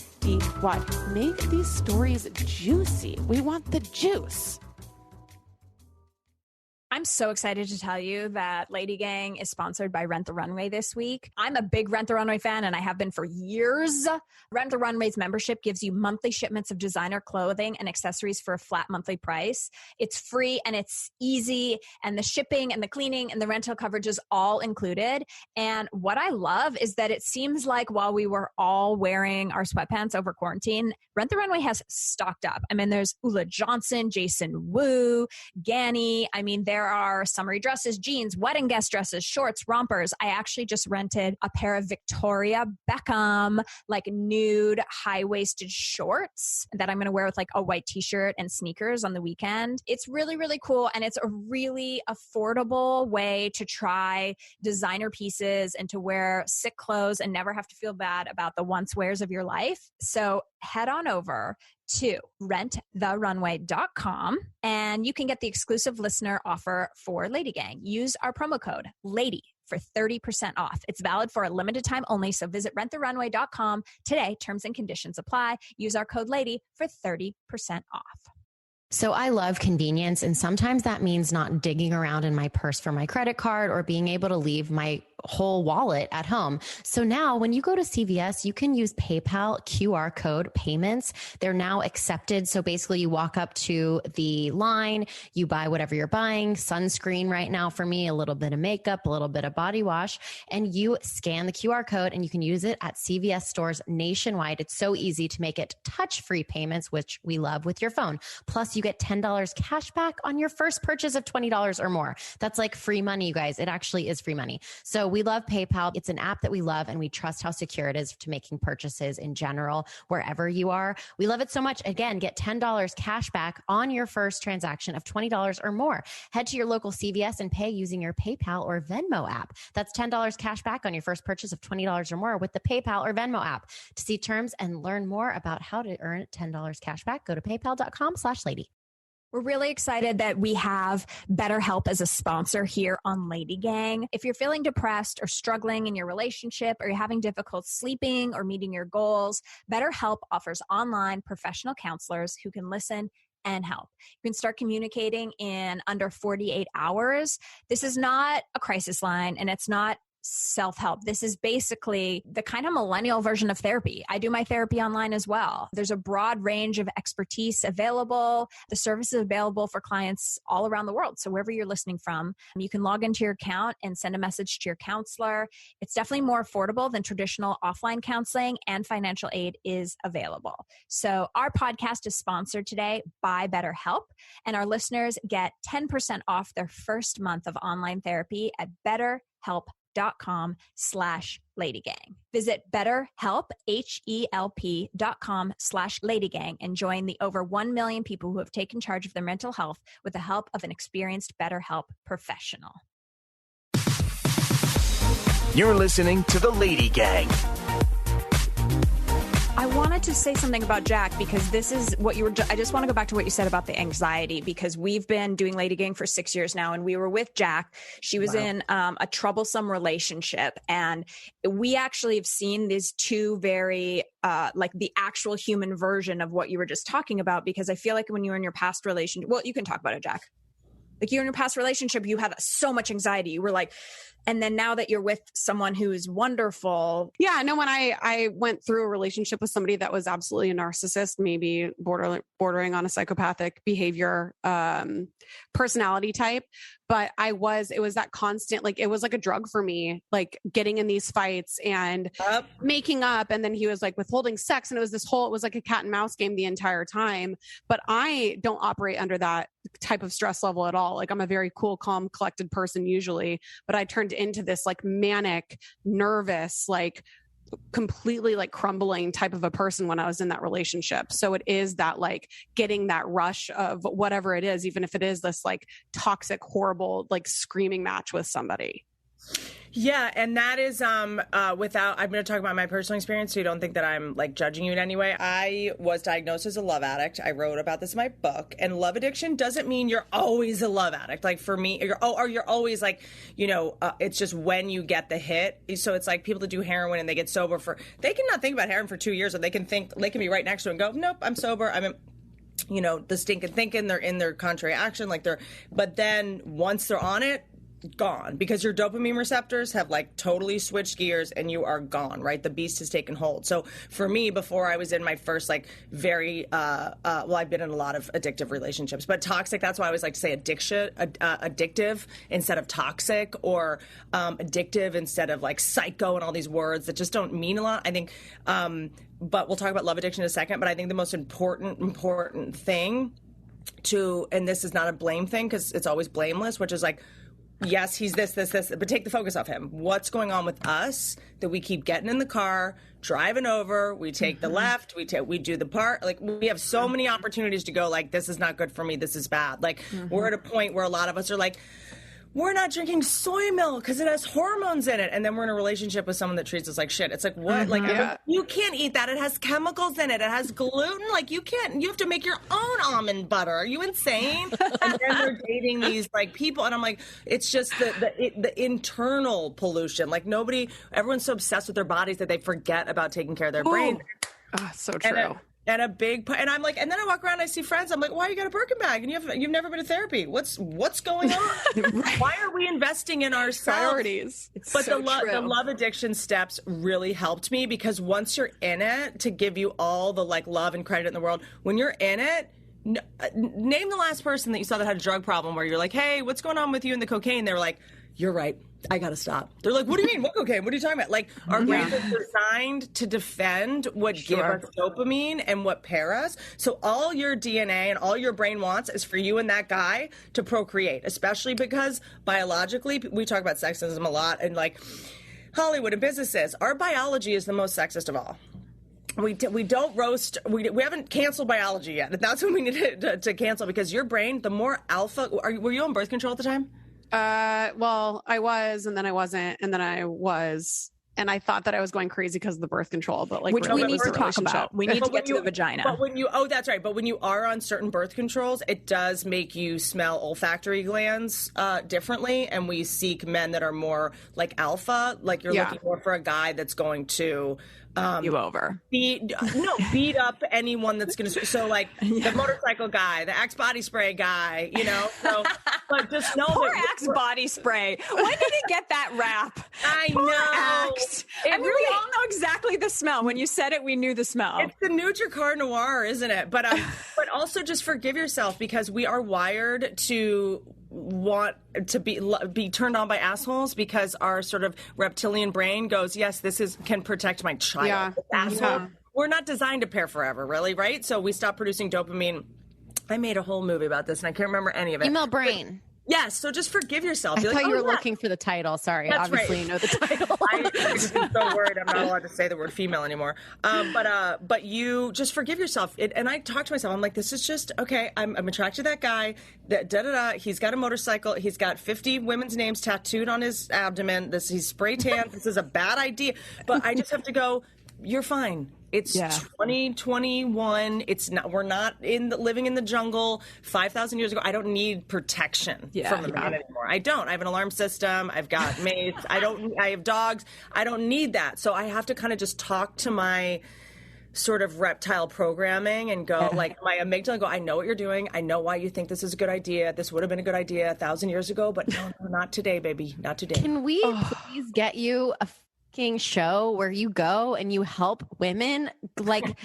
Make these stories juicy. We want the juice. I'm so excited to tell you that Lady Gang is sponsored by Rent the Runway this week. I'm a big Rent the Runway fan, and I have been for years. Rent the Runway's membership gives you monthly shipments of designer clothing and accessories for a flat monthly price. It's free and it's easy, and the shipping and the cleaning and the rental coverage is all included. And what I love is that it seems like while we were all wearing our sweatpants over quarantine, Rent the Runway has stocked up. I mean, there's Ula Johnson, Jason Wu, Ganny. I mean, there are summery dresses, jeans, wedding guest dresses, shorts, rompers. I actually just rented a pair of Victoria Beckham, like nude high-waisted shorts that I'm going to wear with like a white t-shirt and sneakers on the weekend. It's really, really cool. And it's a really affordable way to try designer pieces and to wear sick clothes and never have to feel bad about the once wears of your life. So head on over to renttherunway.com and you can get the exclusive listener offer for Lady Gang. Use our promo code LADY for 30% off. It's valid for a limited time only, so visit renttherunway.com today. Terms and conditions apply. Use our code LADY for 30% off. So I love convenience, and sometimes that means not digging around in my purse for my credit card or being able to leave my whole wallet at home. So now when you go to CVS, you can use PayPal QR code payments. They're now accepted. So basically you walk up to the line, you buy whatever you're buying, sunscreen right now for me, a little bit of makeup, a little bit of body wash, and you scan the QR code and you can use it at CVS stores nationwide. It's so easy to make it touch-free payments, which we love, with your phone. Plus you get $10 cash back on your first purchase of $20 or more. That's like free money, you guys. It actually is free money. So we love PayPal. It's an app that we love, and we trust how secure it is to making purchases in general, wherever you are. We love it so much. Again, get $10 cash back on your first transaction of $20 or more. Head to your local CVS and pay using your PayPal or Venmo app. That's $10 cash back on your first purchase of $20 or more with the PayPal or Venmo app. To see terms and learn more about how to earn $10 cash back, go to paypal.com/lady. We're really excited that we have BetterHelp as a sponsor here on Lady Gang. If you're feeling depressed or struggling in your relationship, or you're having difficulty sleeping or meeting your goals, BetterHelp offers online professional counselors who can listen and help. You can start communicating in under 48 hours. This is not a crisis line, and it's not self-help. This is basically the kind of millennial version of therapy. I do my therapy online as well. There's a broad range of expertise available. The service is available for clients all around the world. So wherever you're listening from, you can log into your account and send a message to your counselor. It's definitely more affordable than traditional offline counseling, and financial aid is available. So our podcast is sponsored today by BetterHelp, and our listeners get 10% off their first month of online therapy at BetterHelp.com/LadyGang. Visit BetterHelp, HELP.com/LadyGang and join the over 1 million people who have taken charge of their mental health with the help of an experienced BetterHelp professional. You're listening to the Lady Gang. I wanted to say something about Jack, because this is what you were, I just want to go back to what you said about the anxiety, because we've been doing Lady Gang for 6 years now, and we were with Jack. She was in a troublesome relationship, and we actually have seen these two very, like the actual human version of what you were just talking about, because I feel like when you were in your past relationship, well, you can talk about it, Jack. Like, you're in your past relationship, you had so much anxiety. You were like, and then now that you're with someone who's wonderful. Yeah, no, when I went through a relationship with somebody that was absolutely a narcissist, maybe bordering on a psychopathic behavior, personality type. But it was that constant, like, it was like a drug for me, like getting in these fights and making up. And then he was like withholding sex. And it was like a cat and mouse game the entire time. But I don't operate under that type of stress level at all. Like, I'm a very cool, calm, collected person usually, but I turned into this like manic, nervous, like completely like crumbling type of a person when I was in that relationship. So it is that like getting that rush of whatever it is, even if it is this like toxic, horrible, like screaming match with somebody. Yeah, and that is I'm going to talk about my personal experience, so you don't think that I'm like judging you in any way. I was diagnosed as a love addict. I wrote about this in my book, and love addiction doesn't mean you're always a love addict. Like for me, you're always like, it's just when you get the hit. So it's like people that do heroin and they get sober they cannot think about heroin for 2 years, or they can be right next to it and go, nope, I'm sober. The stinking thinking, they're in their contrary action, but then once they're on it, gone, because your dopamine receptors have like totally switched gears and you are gone, right? The beast has taken hold. So for me, before I was in my first like very, I've been in a lot of addictive relationships, but toxic, that's why I always like to say addictive instead of toxic, or addictive instead of like psycho, and all these words that just don't mean a lot. I think, but we'll talk about love addiction in a second, but I think the most important thing and this is not a blame thing, because it's always blameless, which is like, yes, he's this, but take the focus off him. What's going on with us that we keep getting in the car, driving over, we take the left, we do the part. Like, we have so many opportunities to go like, this is not good for me, this is bad. Like, we're at a point where a lot of us are like, we're not drinking soy milk because it has hormones in it. And then we're in a relationship with someone that treats us like shit. It's like, what? Like, you can't eat that. It has chemicals in it. It has gluten. Like, you have to make your own almond butter. Are you insane? And then we're dating these like people. And I'm like, it's just the internal pollution. Like everyone's so obsessed with their bodies that they forget about taking care of their brain. Oh, so true. And I'm like, and then I walk around and I see friends. I'm like, why you got a Birkin bag? And you've never been to therapy. What's going on? Right. Why are we investing in ourselves? Priorities. But the love addiction steps really helped me, because once you're in it, to give you all the like love and credit in the world, when you're in it, name the last person that you saw that had a drug problem where you're like, hey, what's going on with you and the cocaine? They were like, you're right. I gotta stop. They're like, what do you mean? What cocaine? What are you talking about? Like, our brains are designed to defend what give us dopamine and what pair us. So all your DNA and all your brain wants is for you and that guy to procreate, especially because biologically, we talk about sexism a lot, and like Hollywood and businesses, our biology is the most sexist of all. We don't roast. We haven't canceled biology yet. That's what we need to cancel, because your brain, the more alpha. Were you on birth control at the time? Well, I was, and then I wasn't, and then I was, and I thought that I was going crazy because of the birth control, but like, which we need to talk about. We need to get to the vagina. But that's right. But when you are on certain birth controls, it does make you smell olfactory glands differently, and we seek men that are more like alpha. Like, you're looking more for a guy that's going to you over. Beat up anyone that's going to. So like the motorcycle guy, the Axe body spray guy, you know. So, but just know poor Axe body spray. When did he get that rap? I poor know. Axe. We all know exactly the smell. When you said it, we knew the smell. It's the Nutri-Car Noir, isn't it? But also just forgive yourself, because we are wired to want to be turned on by assholes, because our sort of reptilian brain goes, yes, this can protect my child. We're not designed to pair forever, really, right? So we stop producing dopamine. I made a whole movie about this, and I can't remember any of it. Female brain. Yes, so just forgive yourself. I thought you were looking for the title. Sorry, that's obviously right. You know the title. I'm so worried I'm not allowed to say the word female anymore. But you just forgive yourself. And I talk to myself. I'm like, this is just okay. I'm attracted to that guy. He's got a motorcycle. He's got 50 women's names tattooed on his abdomen. He's spray tan. This is a bad idea. But I just have to go, you're fine. It's 2021. It's not. We're not living in the jungle 5,000 years ago. I don't need protection from a man anymore. I don't. I have an alarm system. I've got mates. I have dogs. I don't need that. So I have to kind of just talk to my sort of reptile programming and go like my amygdala. Go, I know what you're doing. I know why you think this is a good idea. This would have been a good idea 1,000 years ago, but no, not today, baby. Not today. Can we please get you a show where you go and you help women like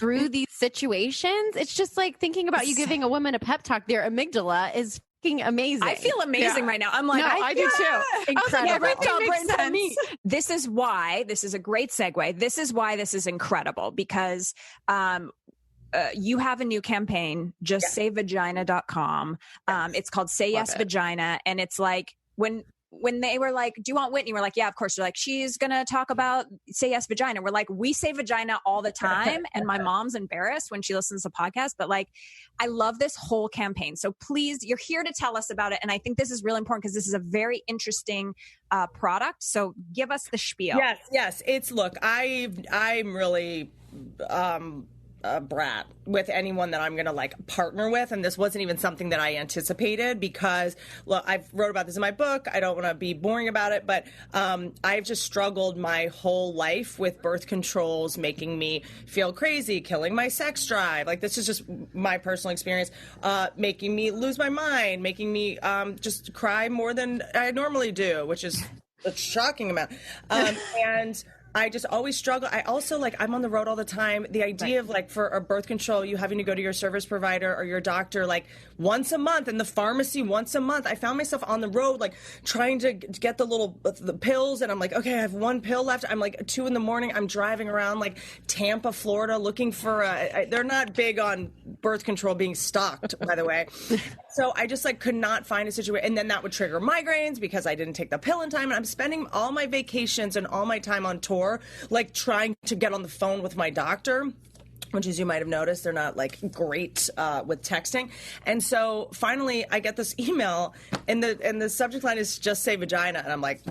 through these situations? It's just like thinking about you giving a woman a pep talk. Their amygdala is fucking amazing. I feel amazing right now. I'm like, I do too. Incredible. Everything makes sense. This is why this is a great segue. This is why this is incredible, because you have a new campaign, just say vagina.com. It's called Say Yes Vagina. And it's like when they were like, do you want Whitney? We're like, yeah, of course. They're like, she's going to talk about Say Yes Vagina. We're like, we say vagina all the time. And my mom's embarrassed when she listens to podcasts, but like, I love this whole campaign. So please, you're here to tell us about it. And I think this is really important because this is a very interesting product. So give us the spiel. Yes. Look, I'm really, a brat with anyone that I'm going to like partner with. And this wasn't even something that I anticipated, because look, I've wrote about this in my book. I don't want to be boring about it, but I've just struggled my whole life with birth controls making me feel crazy, killing my sex drive. Like, this is just my personal experience, making me lose my mind, making me just cry more than I normally do, which is a shocking amount. And I just always struggle. I also, like, I'm on the road all the time. The idea of, like, for a birth control, you having to go to your service provider or your doctor, like, once a month, and the pharmacy once a month. I found myself on the road, like, trying to get the pills, and I'm like, okay, I have one pill left. I'm like, 2 a.m. I'm driving around, like, Tampa, Florida, looking for they're not big on birth control being stocked, by the way. So I just, like, could not find a situation. And then that would trigger migraines because I didn't take the pill in time. And I'm spending all my vacations and all my time on tour, like, trying to get on the phone with my doctor which, as you might have noticed, they're not like great with texting. And so finally I get this email and the subject line is just say vagina. And I'm like,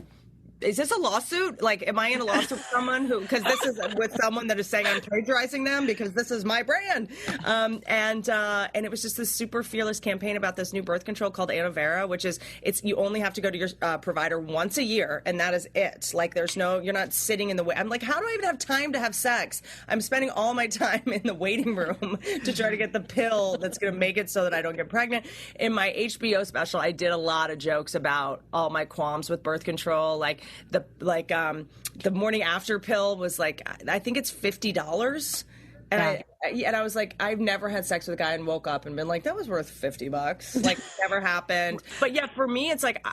is this a lawsuit? Like, am I in a lawsuit with someone because this is with someone that is saying I'm plagiarizing them because this is my brand. And it was just this super fearless campaign about this new birth control called Annovera, which is you only have to go to your provider once a year. And that is it. Like, you're not sitting in the way. I'm like, how do I even have time to have sex? I'm spending all my time in the waiting room to try to get the pill that's going to make it so that I don't get pregnant. In my HBO special, I did a lot of jokes about all my qualms with birth control. Like, the morning after pill was like, I think it's $50. And I was like, I've never had sex with a guy and woke up and been like, that was worth $50. Like, never happened. But yeah, for me, it's like,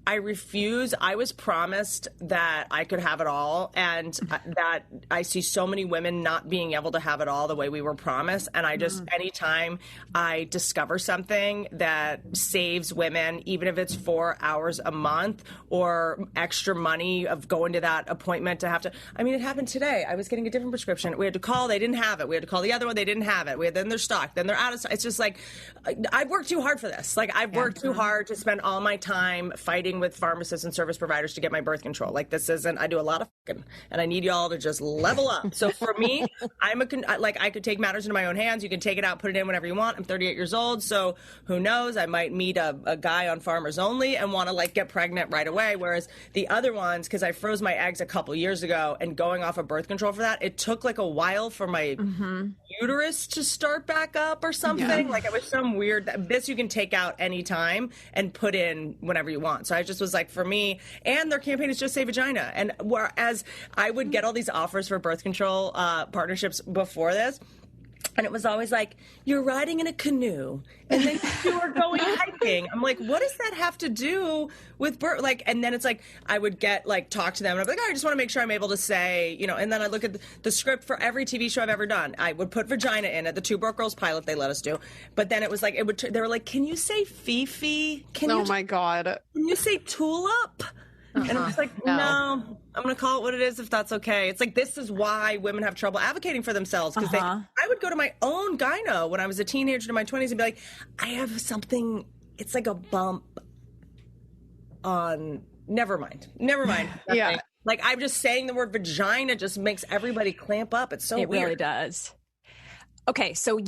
I refuse. I was promised that I could have it all, and that I see so many women not being able to have it all the way we were promised. And I just, anytime I discover something that saves women, even if it's 4 hours a month or extra money of going to that appointment to have to, I mean, it happened today. I was getting a different prescription. We had to call, they didn't have it. We had to call the other one, they didn't have it. Then they're stocked, then they're out of stock. It's just like, I've worked too hard for this. Like, I've worked too hard to spend all my time fighting with pharmacists and service providers to get my birth control. Like, this isn't, I do a lot of fucking, and I need y'all to just level up. So for me, I could take matters into my own hands. You can take it out, put it in whenever you want. I'm 38 years old, so who knows? I might meet a guy on Farmers Only and want to like get pregnant right away. Whereas the other ones, because I froze my eggs a couple years ago, and going off of birth control for that, it took like a while for my uterus to start back up or something. Like, it was some weird, this you can take out anytime and put in whenever you want. So I just was like, for me, and their campaign is just say vagina. And whereas I would get all these offers for birth control partnerships before this, and it was always like, you're riding in a canoe and then you are going hiking. I'm like, what does that have to do with birth? Like, and then it's like, I would get like, talk to them and I'm like, oh, I just want to make sure I'm able to say, you know, and then I look at the script for every TV show I've ever done. I would put vagina in it. The Two Broke Girls pilot they let us do. But then it was like, they were like, can you say Fifi? My God. Can you say tulip? And I was like, no, I'm going to call it what it is if that's okay. It's like, this is why women have trouble advocating for themselves. Because I would go to my own gyno when I was a teenager in my 20s and be like, I have something, it's like a bump on, never mind. Yeah. Like, I'm just saying the word vagina just makes everybody clamp up. It's so weird. It really does. Okay, so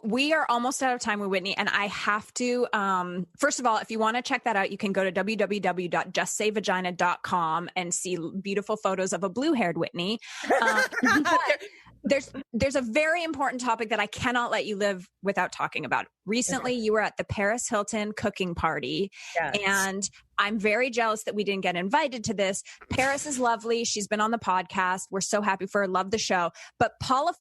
we are almost out of time with Whitney, and I have to, first of all, if you want to check that out, you can go to www.justsayvagina.com and see beautiful photos of a blue-haired Whitney. But there's a very important topic that I cannot let you live without talking about. Recently, you were at the Paris Hilton cooking party, and I'm very jealous that we didn't get invited to this. Paris is lovely. She's been on the podcast. We're so happy for her. Love the show. But Paula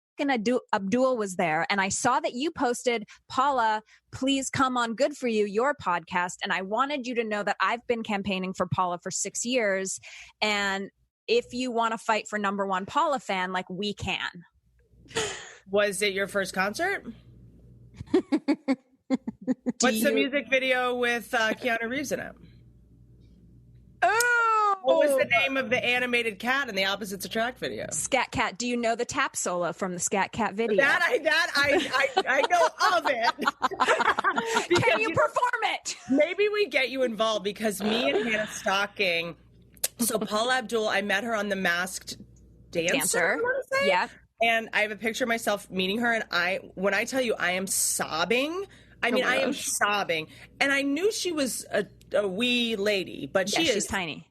Abdul was there, and I saw that you posted, Paula, please come on Good For You, your podcast. And I wanted you to know that I've been campaigning for Paula for 6 years. And if you want to fight for number one Paula fan, like, we can. Was it your first concert? What's the music video with Keanu Reeves in it? Oh! What was the name of the animated cat in the Opposites Attract video? Scat Cat. Do you know the tap solo from the Scat Cat video? That I know of it. Can you perform it? Maybe we get you involved, because me and Hannah Stocking. So Paula Abdul, I met her on The Masked Dancer. I want to say. Yeah. And I have a picture of myself meeting her, and when I tell you I am sobbing, I mean, I am sobbing. And I knew she was a wee lady, but she's tiny.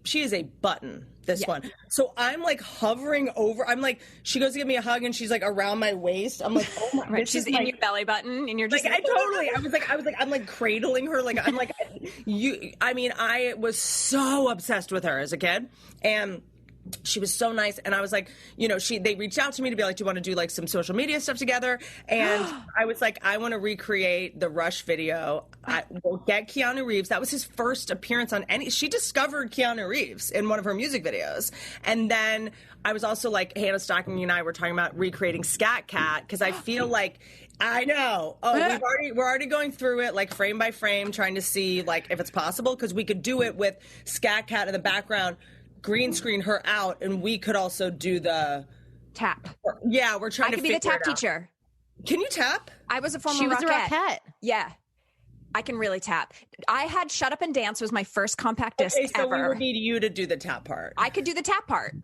She is a button, this one. So I'm like hovering over, I'm like, she goes to give me a hug and she's like around my waist. I'm like, oh my, right, she's in your belly button and you're just like, I'm like cradling her. Like, I'm like, I was so obsessed with her as a kid. And she was so nice. And I was like, you know, they reached out to me to be like, do you want to do like some social media stuff together? And I was like, I want to recreate the Rush video. We'll get Keanu Reeves. That was his first appearance on she discovered Keanu Reeves in one of her music videos. And then I was also like, Hannah Stocking and I were talking about recreating Scat Cat, because I feel like, I know. Oh, we're already going through it, like frame by frame, trying to see like if it's possible, because we could do it with Scat Cat in the background, green screen her out, and we could also do the Tap. Yeah, we're trying I to could be the figure tap it out. teacher. Can you tap? I was a former She was a Rockette. Yeah. I can really tap. I had Shut Up and Dance was my first compact disc Okay, so ever. we would need you to do the tap part. I could do the tap part.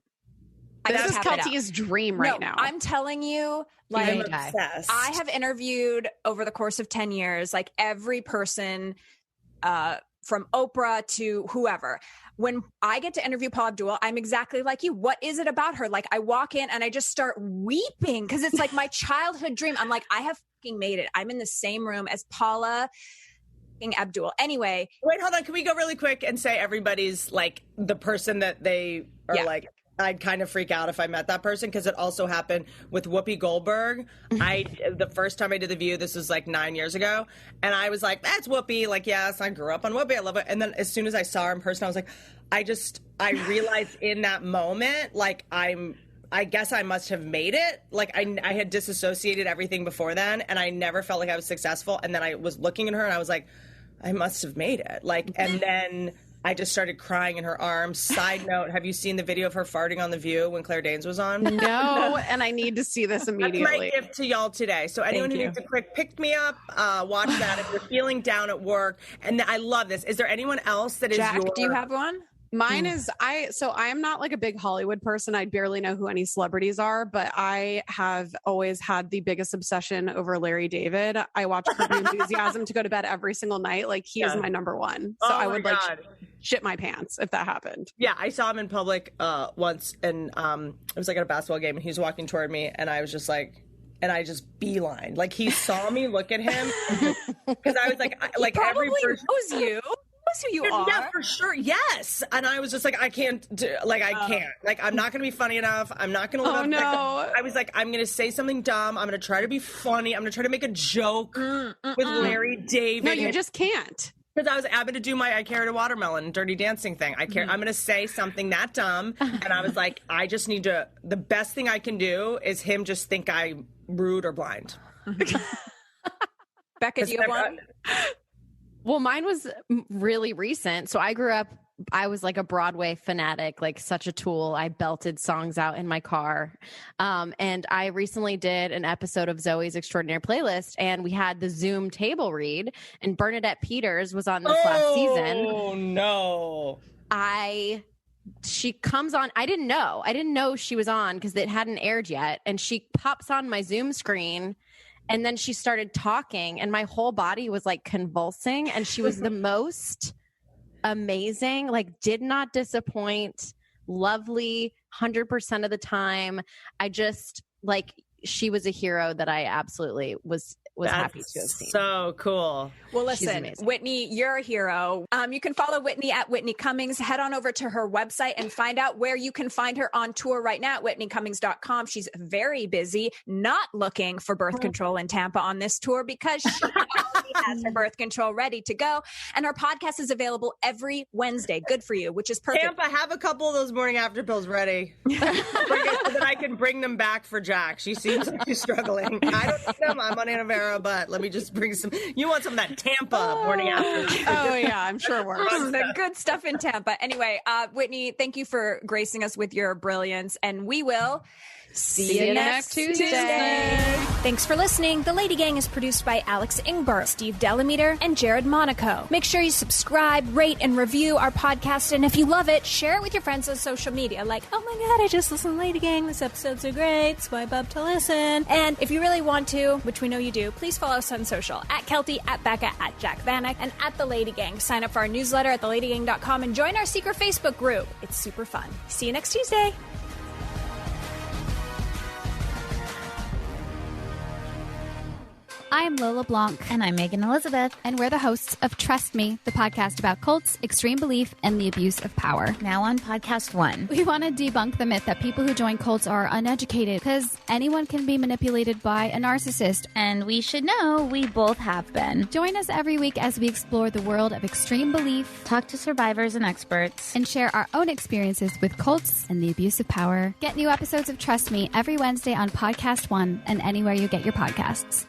This is Kelty's dream right now. I'm telling you, I'm like, obsessed. I have interviewed over the course of 10 years, like every person from Oprah to whoever. When I get to interview Paula Abdul, I'm exactly like you. What is it about her? Like, I walk in and I just start weeping because it's like my childhood dream. I'm like, I have fucking made it. I'm in the same room as Paula Abdul. Anyway. Wait, hold on. Can we go really quick and say everybody's like the person that they are like, I'd kind of freak out if I met that person, because it also happened with Whoopi Goldberg. The first time I did The View, this was like 9 years ago, and I was like, that's Whoopi. Like, yes, I grew up on Whoopi. I love it. And then as soon as I saw her in person, I was like, I realized in that moment, like, I guess I must have made it. Like, I had disassociated everything before then, and I never felt like I was successful. And then I was looking at her and I was like, I must have made it. Like, and then I just started crying in her arms. Side note, have you seen the video of her farting on The View when Claire Danes was on? No, and I need to see this immediately. That's my gift to y'all today. So anyone who needs a quick pick me up, watch that if you're feeling down at work. And I love this. Is there anyone else that is Jack, do you have one? Mine is I am not like a big Hollywood person. I barely know who any celebrities are, but I have always had the biggest obsession over Larry David. I watch Curb Your Enthusiasm to go to bed every single night. Like, he is my number one. So I would like shit my pants if that happened. Yeah, I saw him in public once, and it was like at a basketball game, and he was walking toward me, and I was just like, and I just beeline. Like, he saw me look at him, because I was like every person knows you. Who you are. Yeah, for sure. Yes. And I was just like, I can't. I can't. Like, I'm not going to be funny enough. I'm not going to live up. No. I was like, I'm going to say something dumb. I'm going to try to be funny. I'm going to try to make a joke with Larry David. No, you just can't. Because I'm going to do my I Carried a Watermelon Dirty Dancing thing. I'm going to say something that dumb. And I was like, I just need to. The best thing I can do is him just think I'm rude or blind. Becca, do you have one? Well, mine was really recent. So I grew up, I was like a Broadway fanatic, like such a tool. I belted songs out in my car. And I recently did an episode of Zoe's Extraordinary Playlist, and we had the Zoom table read, and Bernadette Peters was on this last season. Oh, no. She comes on. I didn't know she was on because it hadn't aired yet. And she pops on my Zoom screen. And then she started talking, and my whole body was like convulsing, and she was the most amazing, like did not disappoint, lovely 100% of the time. I just like, she was a hero that I absolutely was happy to have seen. So cool. Well, listen, Whitney, you're a hero. You can follow Whitney at Whitney Cummings. Head on over to her website and find out where you can find her on tour right now at whitneycummings.com. She's very busy, not looking for birth control in Tampa on this tour, because she already has her birth control ready to go. And her podcast is available every Wednesday. Good for you, which is perfect. Tampa, have a couple of those morning after pills ready. So that I can bring them back for Jack. She seems like she's struggling. I don't need them. I'm on Anavera, but let me just bring some. You want some of that Tampa morning after? Oh, yeah, I'm sure it works. The good stuff in Tampa. Anyway, Whitney, thank you for gracing us with your brilliance, and we will see you next Tuesday. Thanks for listening. The Lady Gang is produced by Alex Ingber, Steve Delameter, and Jared Monaco. Make sure you subscribe, rate, and review our podcast. And if you love it, share it with your friends on social media. Like, oh my God, I just listened to Lady Gang. This episode's so great. Swipe up to listen. And if you really want to, which we know you do, please follow us on social at Kelty, at Becca, at Jack Vanek, and at The Lady Gang. Sign up for our newsletter at theladygang.com and join our secret Facebook group. It's super fun. See you next Tuesday. I'm Lola Blanc. And I'm Megan Elizabeth. And we're the hosts of Trust Me, the podcast about cults, extreme belief, and the abuse of power. Now on podcast 1. We want to debunk the myth that people who join cults are uneducated, because anyone can be manipulated by a narcissist. And we should know we both have been. Join us every week as we explore the world of extreme belief, talk to survivors and experts, and share our own experiences with cults and the abuse of power. Get new episodes of Trust Me every Wednesday on Podcast 1 and anywhere you get your podcasts.